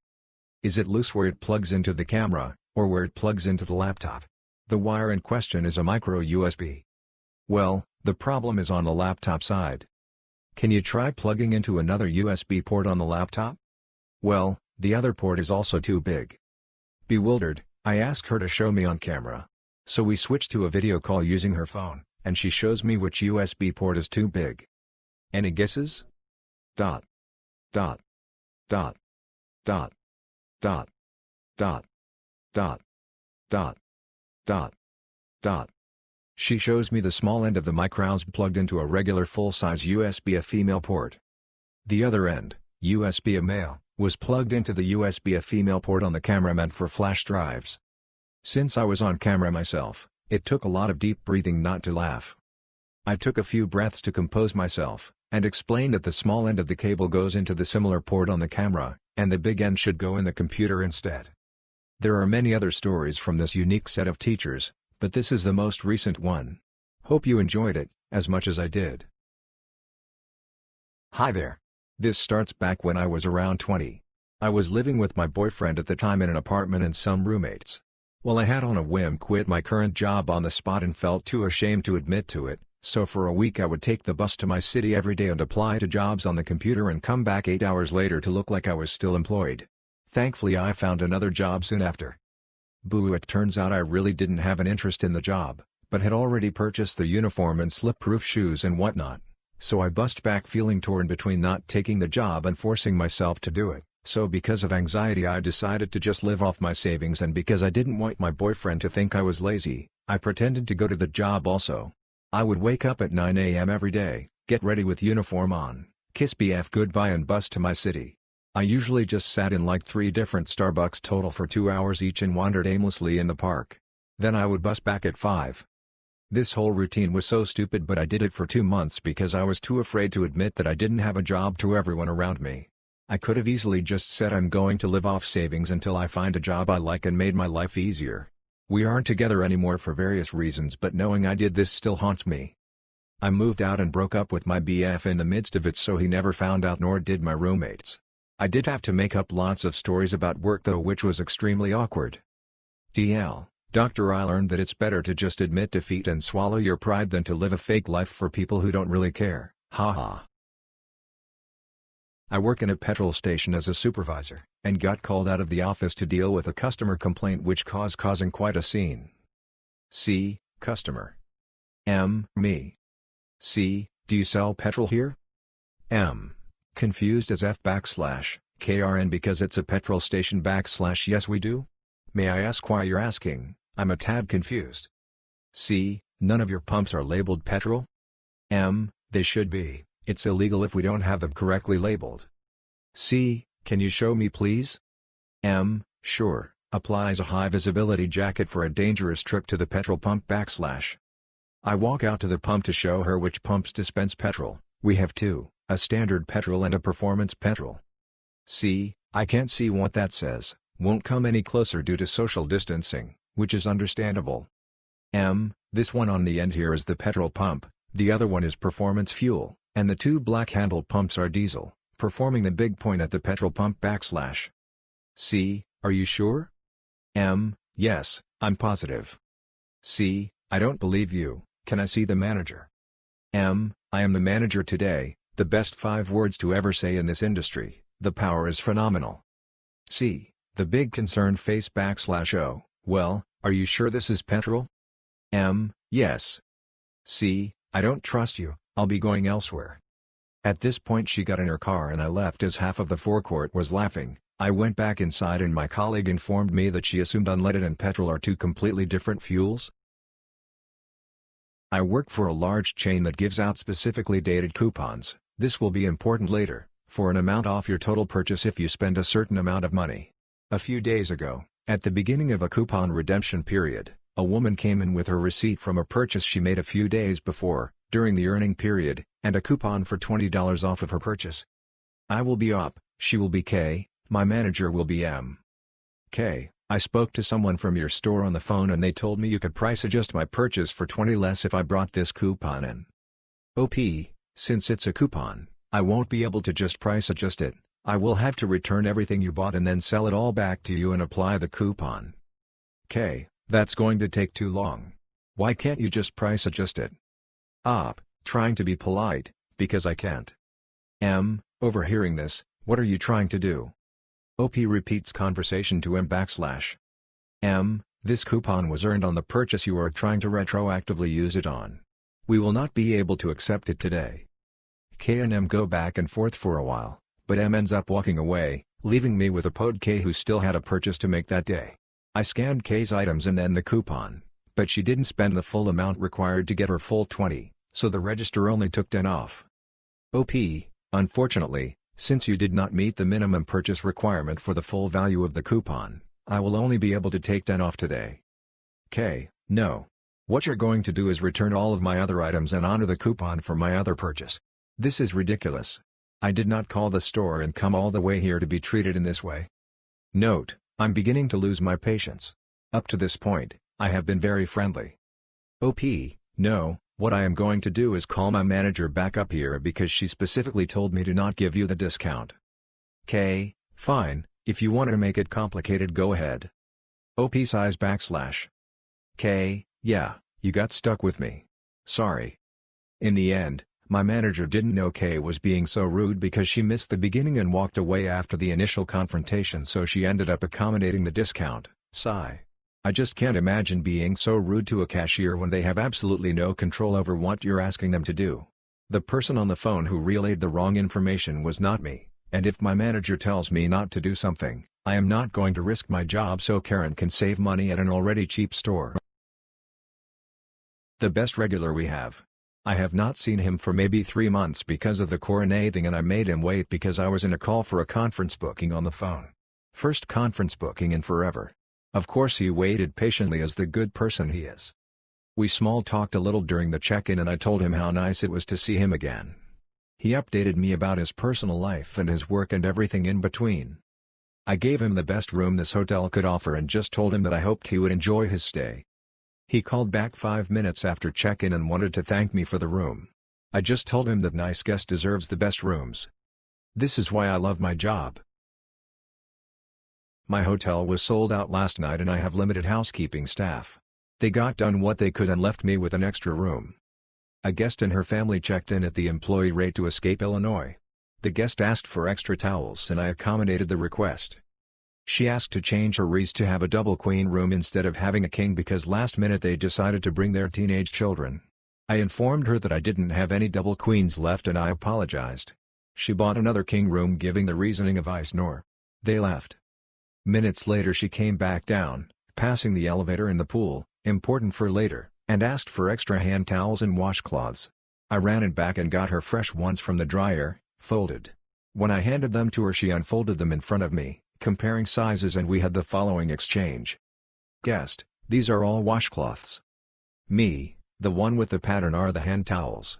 Is it loose where it plugs into the camera, or where it plugs into the laptop? The wire in question is a micro USB. Well, the problem is on the laptop side. Can you try plugging into another USB port on the laptop? Well, the other port is also too big. Bewildered, I ask her to show me on camera. So we switch to a video call using her phone, and she shows me which USB port is too big. Any guesses? Dot. Dot. Dot. Dot. Dot. Dot. Dot. Dot. Dot. Dot. She shows me the small end of the mic USB plugged into a regular full-size USB a female port. The other end, USB a male, was plugged into the USB a female port on the camera meant for flash drives. Since I was on camera myself, it took a lot of deep breathing not to laugh. I took a few breaths to compose myself, and explained that the small end of the cable goes into the similar port on the camera, and the big end should go in the computer instead. There are many other stories from this unique set of teachers, but this is the most recent one. Hope you enjoyed it, as much as I did. Hi there. This starts back when I was around 20. I was living with my boyfriend at the time in an apartment and some roommates. Well, I had on a whim quit my current job on the spot and felt too ashamed to admit to it, so for a week I would take the bus to my city every day and apply to jobs on the computer and come back 8 hours later to look like I was still employed. Thankfully I found another job soon after. Boo, it turns out I really didn't have an interest in the job, but had already purchased the uniform and slip-proof shoes and whatnot. So I bussed back feeling torn between not taking the job and forcing myself to do it, So because of anxiety I decided to just live off my savings, and because I didn't want my boyfriend to think I was lazy, I pretended to go to the job also. I would wake up at 9 a.m. every day, get ready with uniform on, kiss BF goodbye and bus to my city. I usually just sat in like 3 different Starbucks total for 2 hours each and wandered aimlessly in the park. Then I would bus back at 5. This whole routine was so stupid, but I did it for 2 months because I was too afraid to admit that I didn't have a job to everyone around me. I could have easily just said I'm going to live off savings until I find a job I like and made my life easier. We aren't together anymore for various reasons, but knowing I did this still haunts me. I moved out and broke up with my BF in the midst of it, so he never found out, nor did my roommates. I did have to make up lots of stories about work though, which was extremely awkward. TL, Doctor, I learned that it's better to just admit defeat and swallow your pride than to live a fake life for people who don't really care, haha. I work in a petrol station as a supervisor, and got called out of the office to deal with a customer complaint which causing quite a scene. C. Customer. M. Me. C. Do you sell petrol here? M. Confused as F / KRN because it's a petrol station / yes we do? May I ask why you're asking? I'm a tad confused. C. None of your pumps are labeled petrol? M. They should be. It's illegal if we don't have them correctly labeled. C. Can you show me please? M. Sure. Applies a high visibility jacket for a dangerous trip to the petrol pump / I walk out to the pump to show her which pumps dispense petrol. We have 2, a standard petrol and a performance petrol. C. I can't see what that says, won't come any closer due to social distancing, which is understandable. M. This one on the end here is the petrol pump, the other one is performance fuel, and the 2 black handle pumps are diesel, performing the big point at the petrol pump / C. Are you sure? M. Yes, I'm positive. C. I don't believe you, can I see the manager? M. I am the manager today, the best 5 words to ever say in this industry, the power is phenomenal. C. The big concerned face / O. Well, are you sure this is petrol? M. Yes. C. I don't trust you, I'll be going elsewhere. At this point she got in her car and I left as half of the forecourt was laughing. I went back inside and my colleague informed me that she assumed unleaded and petrol are 2 completely different fuels. I work for a large chain that gives out specifically dated coupons. This will be important later, for an amount off your total purchase if you spend a certain amount of money. A few days ago, at the beginning of a coupon redemption period, a woman came in with her receipt from a purchase she made a few days before, during the earning period, and a coupon for $20 off of her purchase. I will be up, she will be K, my manager will be M. K. I spoke to someone from your store on the phone and they told me you could price adjust my purchase for $20 less if I brought this coupon in. OP, since it's a coupon, I won't be able to just price adjust it, I will have to return everything you bought and then sell it all back to you and apply the coupon. K. That's going to take too long. Why can't you just price adjust it? Op. Trying to be polite, because I can't. M. Overhearing this, what are you trying to do? OP repeats conversation to M / M. This coupon was earned on the purchase you are trying to retroactively use it on. We will not be able to accept it today. K and M go back and forth for a while, but M ends up walking away, leaving me with a pod K who still had a purchase to make that day. I scanned K's items and then the coupon, but she didn't spend the full amount required to get her full 20, so the register only took 10 off. OP, unfortunately, since you did not meet the minimum purchase requirement for the full value of the coupon, I will only be able to take 10 off today. K. No. What you're going to do is return all of my other items and honor the coupon for my other purchase. This is ridiculous. I did not call the store and come all the way here to be treated in this way. Note, I'm beginning to lose my patience. Up to this point, I have been very friendly. OP, no. What I am going to do is call my manager back up here because she specifically told me to not give you the discount. K. Fine, if you want to make it complicated go ahead. OP size / K. Yeah, you got stuck with me. Sorry. In the end, my manager didn't know K was being so rude because she missed the beginning and walked away after the initial confrontation, so she ended up accommodating the discount. Sigh. I just can't imagine being so rude to a cashier when they have absolutely no control over what you're asking them to do. The person on the phone who relayed the wrong information was not me, And if my manager tells me not to do something, I am not going to risk my job so Karen can save money at an already cheap store. The best regular we have. I have not seen him for maybe 3 months because of the corona thing, and I made him wait because I was in a call for a conference booking on the phone. First conference booking in forever. Of course he waited patiently as the good person he is. We small talked a little during the check-in and I told him how nice it was to see him again. He updated me about his personal life and his work and everything in between. I gave him the best room this hotel could offer and just told him that I hoped he would enjoy his stay. He called back 5 minutes after check-in and wanted to thank me for the room. I just told him that nice guest deserves the best rooms. This is why I love my job. My hotel was sold out last night and I have limited housekeeping staff. They got done what they could and left me with an extra room. A guest and her family checked in at the employee rate to escape Illinois. The guest asked for extra towels and I accommodated the request. She asked to change her reason to have a double queen room instead of having a king because last minute they decided to bring their teenage children. I informed her that I didn't have any double queens left and I apologized. She bought another king room giving the reasoning of I snore. They left. Minutes later she came back down, passing the elevator and the pool, important for later, and asked for extra hand towels and washcloths. I ran it back and got her fresh ones from the dryer, folded. When I handed them to her she unfolded them in front of me, comparing sizes, and we had the following exchange. Guest: these are all washcloths. Me: the one with the pattern are the hand towels.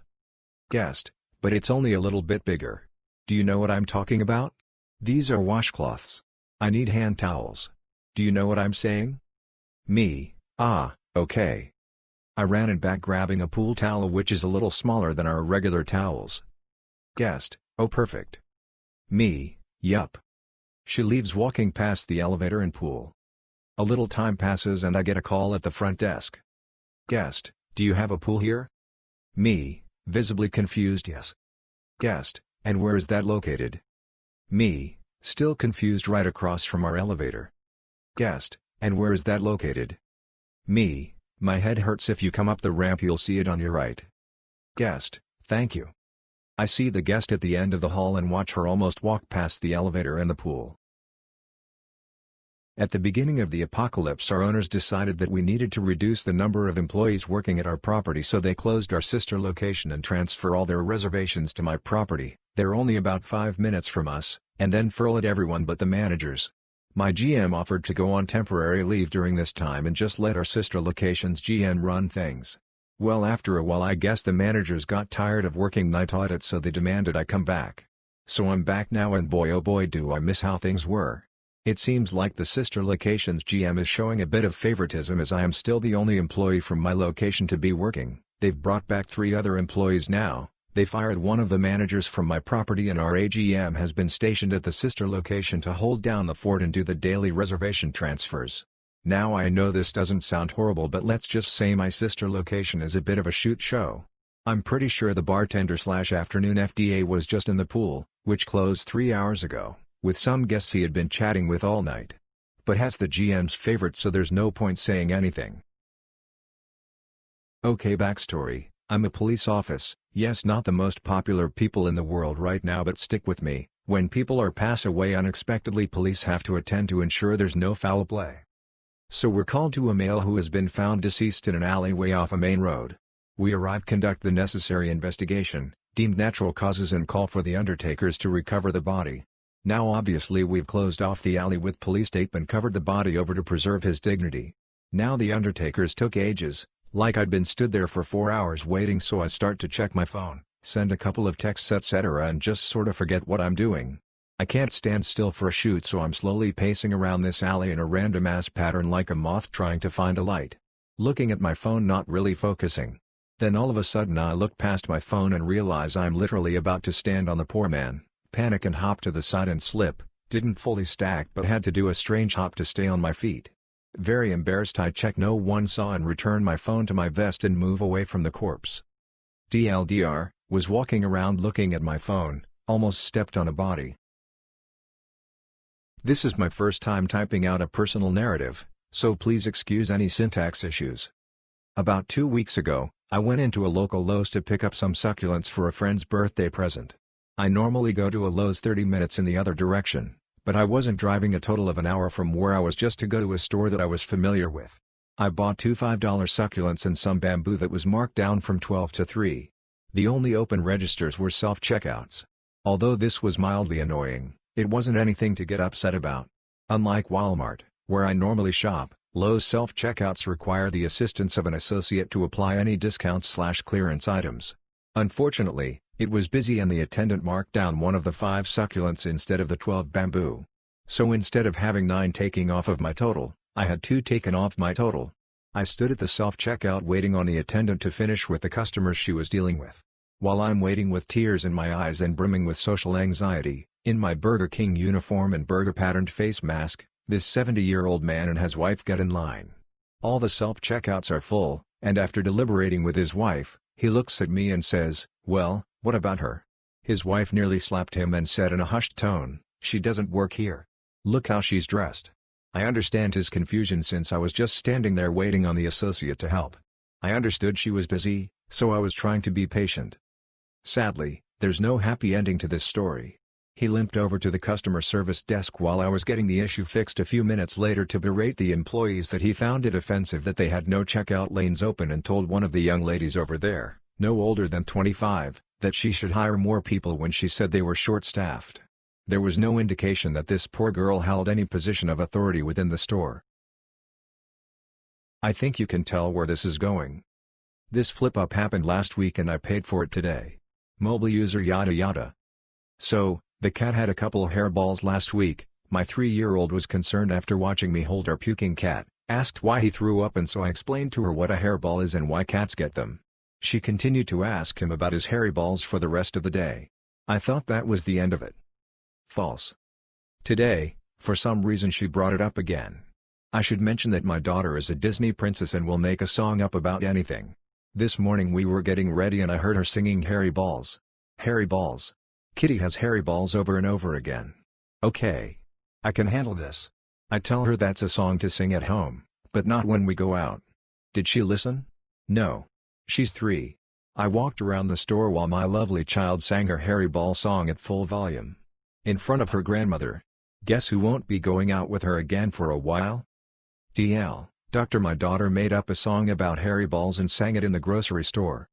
Guest: but it's only a little bit bigger. Do you know what I'm talking about? These are washcloths. I need hand towels. Do you know what I'm saying? Me: ah, okay. I ran it back grabbing a pool towel which is a little smaller than our regular towels. Guest: oh perfect. Me: yup. She leaves walking past the elevator and pool. A little time passes and I get a call at the front desk. Guest: do you have a pool here? Me: visibly confused, yes. Guest: and where is that located? Me: still confused, right across from our elevator. Guest: and where is that located? Me: my head hurts, if you come up the ramp you'll see it on your right. Guest: thank you. I see the guest at the end of the hall and watch her almost walk past the elevator and the pool. At the beginning of the apocalypse our owners decided that we needed to reduce the number of employees working at our property, so they closed our sister location and transfer all their reservations to my property. They're only about 5 minutes from us, and then furloughed everyone but the managers. My GM offered to go on temporary leave during this time and just let our sister location's GM run things. Well, after a while I guess the managers got tired of working night audits, so they demanded I come back. So I'm back now, and boy oh boy do I miss how things were. It seems like the sister location's GM is showing a bit of favoritism as I am still the only employee from my location to be working. They've brought back 3 other employees now. They fired one of the managers from my property and our AGM has been stationed at the sister location to hold down the fort and do the daily reservation transfers. Now I know this doesn't sound horrible, but let's just say my sister location is a bit of a shoot show. I'm pretty sure the bartender/afternoon FDA was just in the pool, which closed 3 hours ago, with some guests he had been chatting with all night. But has the GM's favorite, so there's no point saying anything. Okay, backstory: I'm a police officer. Yes, not the most popular people in the world right now, but stick with me. When people are pass away unexpectedly, police have to attend to ensure there's no foul play. So we're called to a male who has been found deceased in an alleyway off a main road. We arrive, conduct the necessary investigation, deemed natural causes, and call for the undertakers to recover the body. Now obviously we've closed off the alley with police tape and covered the body over to preserve his dignity. Now the undertakers took ages, like I'd been stood there for 4 hours waiting, so I start to check my phone, send a couple of texts etc. and just sort of forget what I'm doing. I can't stand still for a shoot, so I'm slowly pacing around this alley in a random ass pattern like a moth trying to find a light. Looking at my phone, not really focusing. Then all of a sudden I look past my phone and realize I'm literally about to stand on the poor man, panic and hop to the side and slip. Didn't fully stack but had to do a strange hop to stay on my feet. Very embarrassed I check no one saw and return my phone to my vest and move away from the corpse. TLDR, was walking around looking at my phone, almost stepped on a body. This is my first time typing out a personal narrative, so please excuse any syntax issues. About 2 weeks ago, I went into a local Lowe's to pick up some succulents for a friend's birthday present. I normally go to a Lowe's 30 minutes in the other direction, but I wasn't driving a total of an hour from where I was just to go to a store that I was familiar with. I bought two $5 succulents and some bamboo that was marked down from 12 to 3. The only open registers were self-checkouts. Although this was mildly annoying, it wasn't anything to get upset about. Unlike Walmart, where I normally shop, Lowe's self-checkouts require the assistance of an associate to apply any discounts/clearance items. Unfortunately, it was busy and the attendant marked down one of the 5 succulents instead of the 12 bamboo. So instead of having 9 taking off of my total, I had 2 taken off my total. I stood at the self-checkout waiting on the attendant to finish with the customers she was dealing with. While I'm waiting with tears in my eyes and brimming with social anxiety, in my Burger King uniform and burger-patterned face mask, this 70-year-old man and his wife get in line. All the self-checkouts are full, and after deliberating with his wife, he looks at me and says, "Well, what about her?" His wife nearly slapped him and said in a hushed tone, "She doesn't work here. Look how she's dressed." I understand his confusion since I was just standing there waiting on the associate to help. I understood she was busy, so I was trying to be patient. Sadly, there's no happy ending to this story. He limped over to the customer service desk while I was getting the issue fixed a few minutes later to berate the employees that he found it offensive that they had no checkout lanes open and told one of the young ladies over there, no older than 25, that she should hire more people when she said they were short-staffed. There was no indication that this poor girl held any position of authority within the store. I think you can tell where this is going. This flip-up happened last week and I paid for it today. Mobile user yada yada. So, the cat had a couple hairballs last week. My 3-year-old was concerned after watching me hold our puking cat, asked why he threw up and so I explained to her what a hairball is and why cats get them. She continued to ask him about his hairy balls for the rest of the day. I thought that was the end of it. False. Today, for some reason she brought it up again. I should mention that my daughter is a Disney princess and will make a song up about anything. This morning we were getting ready and I heard her singing hairy balls. Hairy balls. Kitty has hairy balls over and over again. Okay. I can handle this. I tell her that's a song to sing at home, but not when we go out. Did she listen? No. She's 3. I walked around the store while my lovely child sang her hairy ball song at full volume. In front of her grandmother. Guess who won't be going out with her again for a while? DL, Doctor. My daughter made up a song about hairy balls and sang it in the grocery store.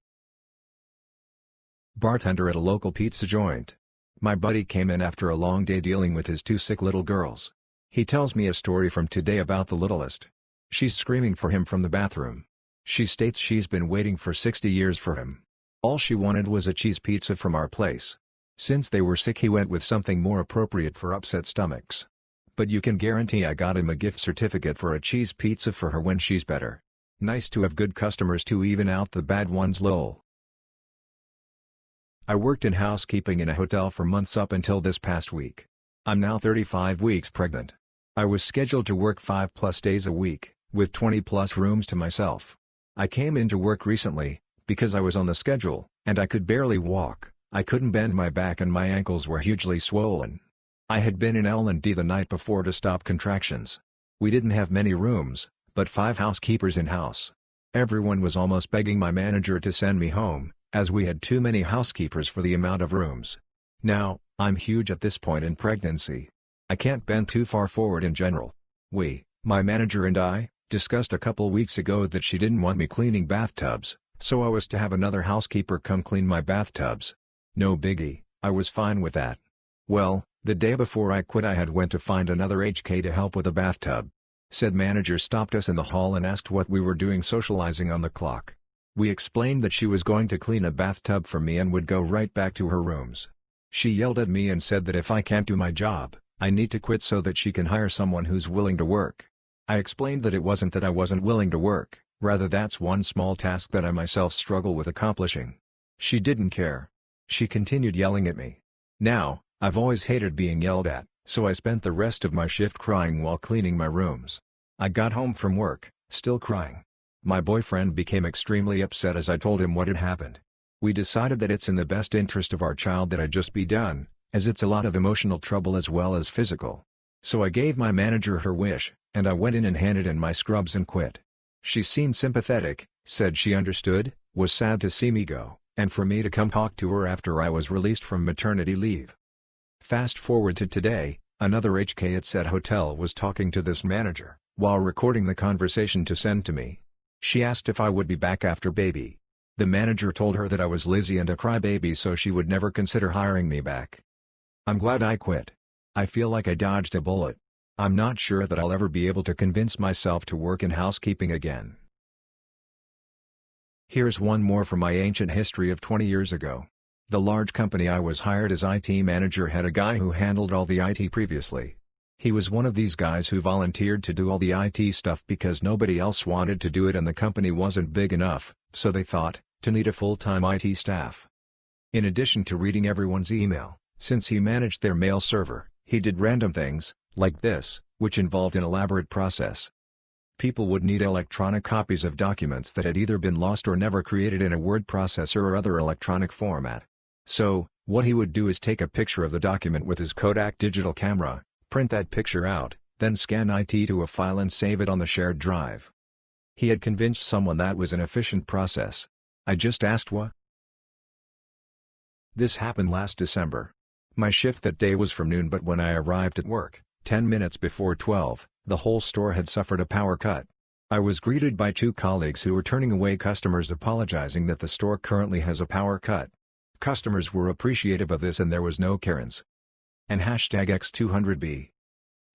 Bartender at a local pizza joint. My buddy came in after a long day dealing with his 2 sick little girls. He tells me a story from today about the littlest. She's screaming for him from the bathroom. She states she's been waiting for 60 years for him. All she wanted was a cheese pizza from our place. Since they were sick he went with something more appropriate for upset stomachs. But you can guarantee I got him a gift certificate for a cheese pizza for her when she's better. Nice to have good customers to even out the bad ones lol. I worked in housekeeping in a hotel for months up until this past week. I'm now 35 weeks pregnant. I was scheduled to work 5+ days a week, with 20+ rooms to myself. I came into work recently, because I was on the schedule, and I could barely walk. I couldn't bend my back and my ankles were hugely swollen. I had been in L&D the night before to stop contractions. We didn't have many rooms, but 5 housekeepers in-house. Everyone was almost begging my manager to send me home, as we had too many housekeepers for the amount of rooms. Now, I'm huge at this point in pregnancy. I can't bend too far forward in general. My manager and I, discussed a couple weeks ago that she didn't want me cleaning bathtubs, so I was to have another housekeeper come clean my bathtubs. No biggie, I was fine with that. Well, the day before I quit I had went to find another HK to help with a bathtub. Said manager stopped us in the hall and asked what we were doing socializing on the clock. We explained that she was going to clean a bathtub for me and would go right back to her rooms. She yelled at me and said that if I can't do my job, I need to quit so that she can hire someone who's willing to work. I explained that it wasn't that I wasn't willing to work, rather that's one small task that I myself struggle with accomplishing. She didn't care. She continued yelling at me. Now, I've always hated being yelled at, so I spent the rest of my shift crying while cleaning my rooms. I got home from work, still crying. My boyfriend became extremely upset as I told him what had happened. We decided that it's in the best interest of our child that I just be done, as it's a lot of emotional trouble as well as physical. So I gave my manager her wish, and I went in and handed in my scrubs and quit. She seemed sympathetic, said she understood, was sad to see me go, and for me to come talk to her after I was released from maternity leave. Fast forward to today, another HK at said hotel was talking to this manager, while recording the conversation to send to me. She asked if I would be back after baby. The manager told her that I was Lizzie and a crybaby, so she would never consider hiring me back. I'm glad I quit. I feel like I dodged a bullet. I'm not sure that I'll ever be able to convince myself to work in housekeeping again. Here's one more from my ancient history of 20 years ago. The large company I was hired as IT manager had a guy who handled all the IT previously. He was one of these guys who volunteered to do all the IT stuff because nobody else wanted to do it and the company wasn't big enough, so they thought, to need a full-time IT staff. In addition to reading everyone's email, since he managed their mail server, he did random things, like this, which involved an elaborate process. People would need electronic copies of documents that had either been lost or never created in a word processor or other electronic format. So, what he would do is take a picture of the document with his Kodak digital camera, print that picture out, then scan it to a file and save it on the shared drive. He had convinced someone that was an efficient process. I just asked what? This happened last December. My shift that day was from noon, but when I arrived at work, 10 minutes before 12, the whole store had suffered a power cut. I was greeted by two colleagues who were turning away customers apologizing that the store currently has a power cut. Customers were appreciative of this and there was no Karens. And #X200B.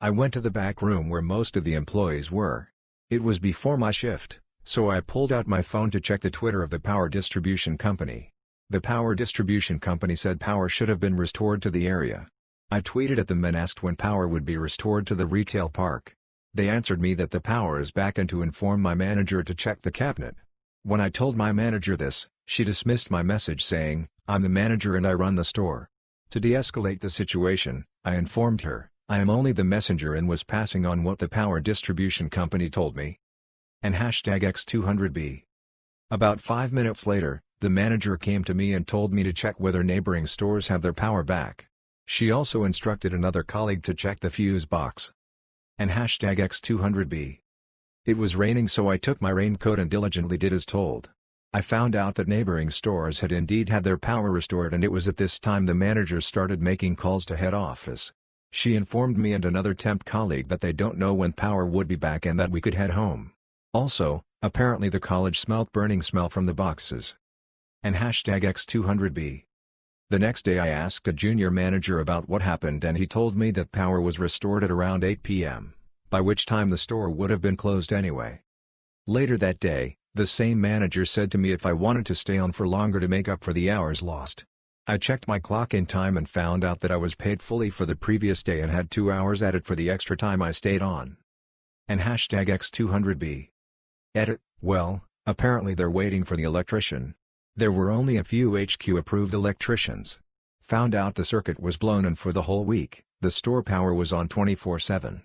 I went to the back room where most of the employees were. It was before my shift, so I pulled out my phone to check the Twitter of the power distribution company. The power distribution company said power should have been restored to the area. I tweeted at them and asked when power would be restored to the retail park. They answered me that the power is back and to inform my manager to check the cabinet. When I told my manager this, she dismissed my message saying, "I'm the manager and I run the store." To de-escalate the situation, I informed her, I am only the messenger and was passing on what the power distribution company told me. And #X200B. About 5 minutes later, the manager came to me and told me to check whether neighboring stores have their power back. She also instructed another colleague to check the fuse box. And #X200B. It was raining, so I took my raincoat and diligently did as told. I found out that neighboring stores had indeed had their power restored, and it was at this time the manager started making calls to head office. She informed me and another temp colleague that they don't know when power would be back and that we could head home. Also, apparently the college smelt burning smell from the boxes. And #X200B. The next day I asked a junior manager about what happened and he told me that power was restored at around 8 p.m., by which time the store would have been closed anyway. Later that day, the same manager said to me if I wanted to stay on for longer to make up for the hours lost. I checked my clock in time and found out that I was paid fully for the previous day and had 2 hours added for the extra time I stayed on. And #X200B. Edit, well, apparently they're waiting for the electrician. There were only a few HQ-approved electricians. Found out the circuit was blown and for the whole week, the store power was on 24/7.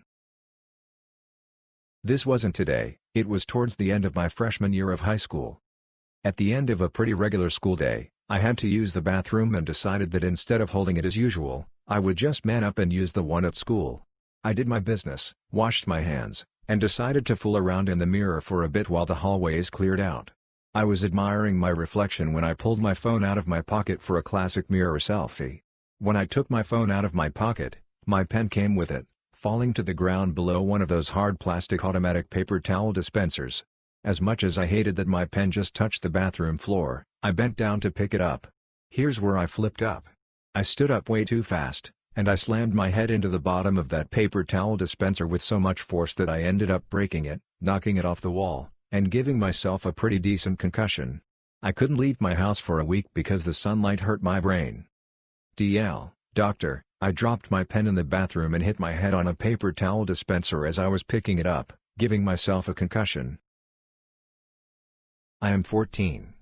This wasn't today, it was towards the end of my freshman year of high school. At the end of a pretty regular school day, I had to use the bathroom and decided that instead of holding it as usual, I would just man up and use the one at school. I did my business, washed my hands, and decided to fool around in the mirror for a bit while the hallways cleared out. I was admiring my reflection when I pulled my phone out of my pocket for a classic mirror selfie. When I took my phone out of my pocket, my pen came with it, falling to the ground below one of those hard plastic automatic paper towel dispensers. As much as I hated that my pen just touched the bathroom floor, I bent down to pick it up. Here's where I flipped up. I stood up way too fast, and I slammed my head into the bottom of that paper towel dispenser with so much force that I ended up breaking it, knocking it off the wall, and giving myself a pretty decent concussion. I couldn't leave my house for a week because the sunlight hurt my brain. DL, doctor, I dropped my pen in the bathroom and hit my head on a paper towel dispenser as I was picking it up, giving myself a concussion. I am 14.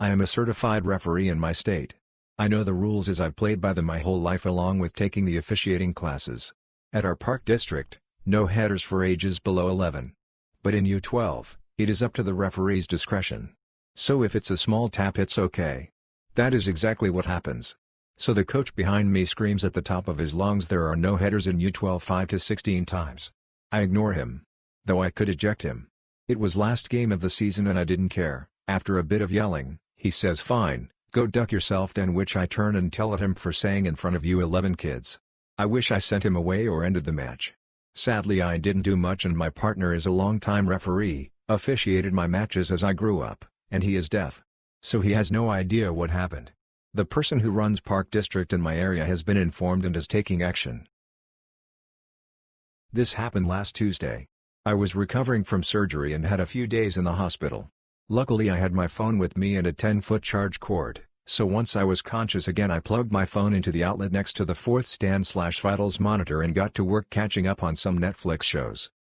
I am a certified referee in my state. I know the rules as I've played by them my whole life along with taking the officiating classes. At our park district, no headers for ages below 11. But in U12, it is up to the referee's discretion. So if it's a small tap it's okay. That is exactly what happens. So the coach behind me screams at the top of his lungs there are no headers in U12 5 to 16 times. I ignore him. Though I could eject him. It was last game of the season and I didn't care. After a bit of yelling, he says fine, Go duck yourself then, which I turn and tell at him for saying in front of you 11 kids. I wish I sent him away or ended the match. Sadly I didn't do much, and my partner is a long-time referee, officiated my matches as I grew up, and he is deaf. So he has no idea what happened. The person who runs Park District in my area has been informed and is taking action. This happened last Tuesday. I was recovering from surgery and had a few days in the hospital. Luckily I had my phone with me and a 10-foot charge cord, so once I was conscious again I plugged my phone into the outlet next to the fourth stand/vitals monitor and got to work catching up on some Netflix shows.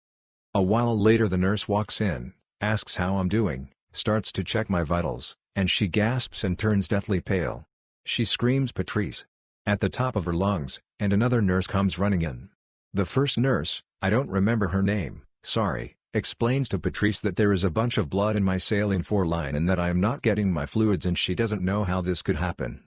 A while later the nurse walks in, asks how I'm doing, starts to check my vitals, and she gasps and turns deathly pale. She screams "Patrice!" at the top of her lungs, and another nurse comes running in. The first nurse, I don't remember her name, sorry, explains to Patrice that there is a bunch of blood in my saline 4 line and that I am not getting my fluids, and she doesn't know how this could happen.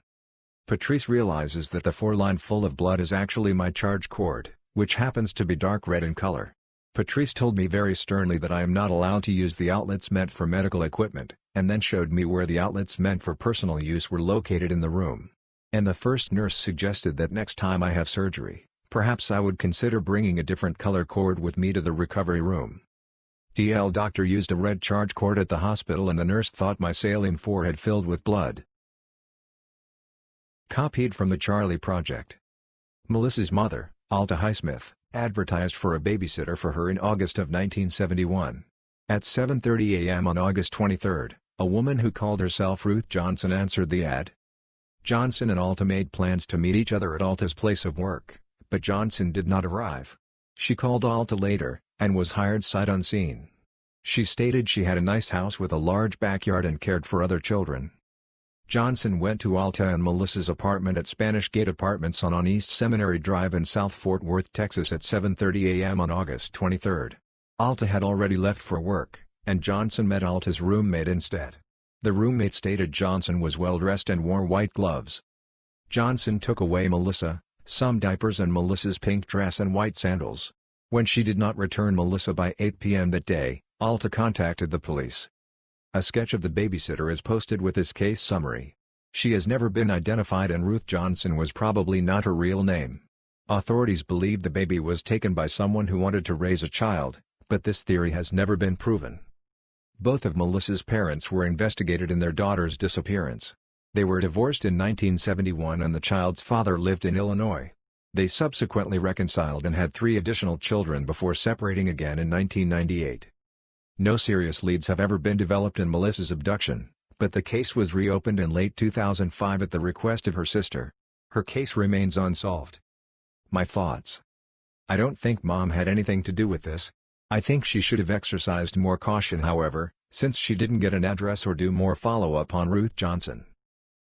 Patrice realizes that the 4 line full of blood is actually my charge cord, which happens to be dark red in color. Patrice told me very sternly that I am not allowed to use the outlets meant for medical equipment, and then showed me where the outlets meant for personal use were located in the room. And the first nurse suggested that next time I have surgery, perhaps I would consider bringing a different color cord with me to the recovery room. DL doctor used a red charge cord at the hospital and the nurse thought my saline 4 had filled with blood. Copied from the Charlie Project. Melissa's mother, Alta Highsmith, advertised for a babysitter for her in August of 1971. At 7:30 a.m. on August 23, a woman who called herself Ruth Johnson answered the ad. Johnson and Alta made plans to meet each other at Alta's place of work, but Johnson did not arrive. She called Alta later, and was hired sight unseen. She stated she had a nice house with a large backyard and cared for other children. Johnson went to Alta and Melissa's apartment at Spanish Gate Apartments on East Seminary Drive in South Fort Worth, Texas at 7:30 a.m. on August 23. Alta had already left for work, and Johnson met Alta's roommate instead. The roommate stated Johnson was well-dressed and wore white gloves. Johnson took away Melissa, some diapers and Melissa's pink dress and white sandals. When she did not return Melissa by 8 p.m. that day, Alta contacted the police. A sketch of the babysitter is posted with this case summary. She has never been identified and Ruth Johnson was probably not her real name. Authorities believe the baby was taken by someone who wanted to raise a child, but this theory has never been proven. Both of Melissa's parents were investigated in their daughter's disappearance. They were divorced in 1971 and the child's father lived in Illinois. They subsequently reconciled and had 3 additional children before separating again in 1998. No serious leads have ever been developed in Melissa's abduction, but the case was reopened in late 2005 at the request of her sister. Her case remains unsolved. My thoughts. I don't think Mom had anything to do with this. I think she should have exercised more caution, however, since she didn't get an address or do more follow-up on Ruth Johnson.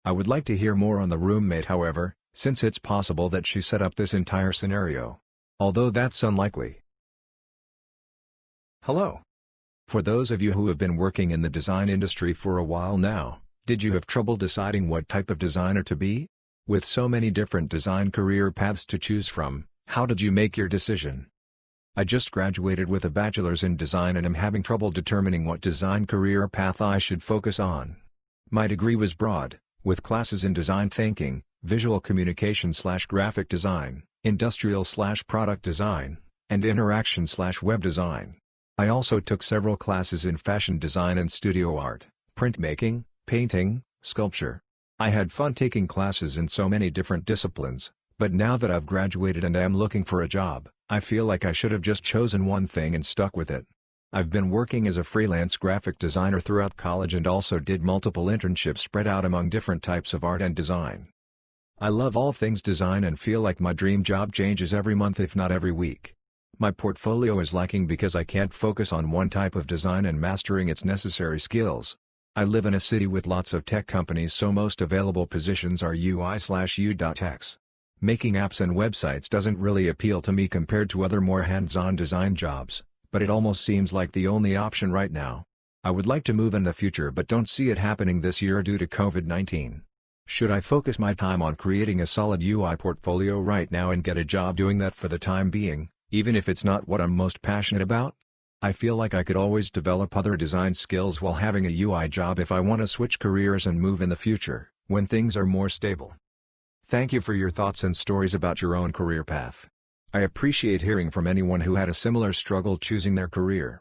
I would like to hear more on the roommate, however, since it's possible that she set up this entire scenario. Although that's unlikely. Hello. For those of you who have been working in the design industry for a while now, did you have trouble deciding what type of designer to be? With so many different design career paths to choose from, how did you make your decision? I just graduated with a bachelor's in design and am having trouble determining what design career path I should focus on. My degree was broad, with classes in design thinking, visual communication/graphic design, industrial/product design, and interaction/web design. I also took several classes in fashion design and studio art, printmaking, painting, sculpture. I had fun taking classes in so many different disciplines, but now that I've graduated and am looking for a job, I feel like I should have just chosen one thing and stuck with it. I've been working as a freelance graphic designer throughout college and also did multiple internships spread out among different types of art and design. I love all things design and feel like my dream job changes every month if not every week. My portfolio is lacking because I can't focus on one type of design and mastering its necessary skills. I live in a city with lots of tech companies, so most available positions are UI/U.X. Making apps and websites doesn't really appeal to me compared to other more hands-on design jobs, but it almost seems like the only option right now. I would like to move in the future but don't see it happening this year due to COVID-19. Should I focus my time on creating a solid UI portfolio right now and get a job doing that for the time being, even if it's not what I'm most passionate about? I feel like I could always develop other design skills while having a UI job if I want to switch careers and move in the future, when things are more stable. Thank you for your thoughts and stories about your own career path. I appreciate hearing from anyone who had a similar struggle choosing their career.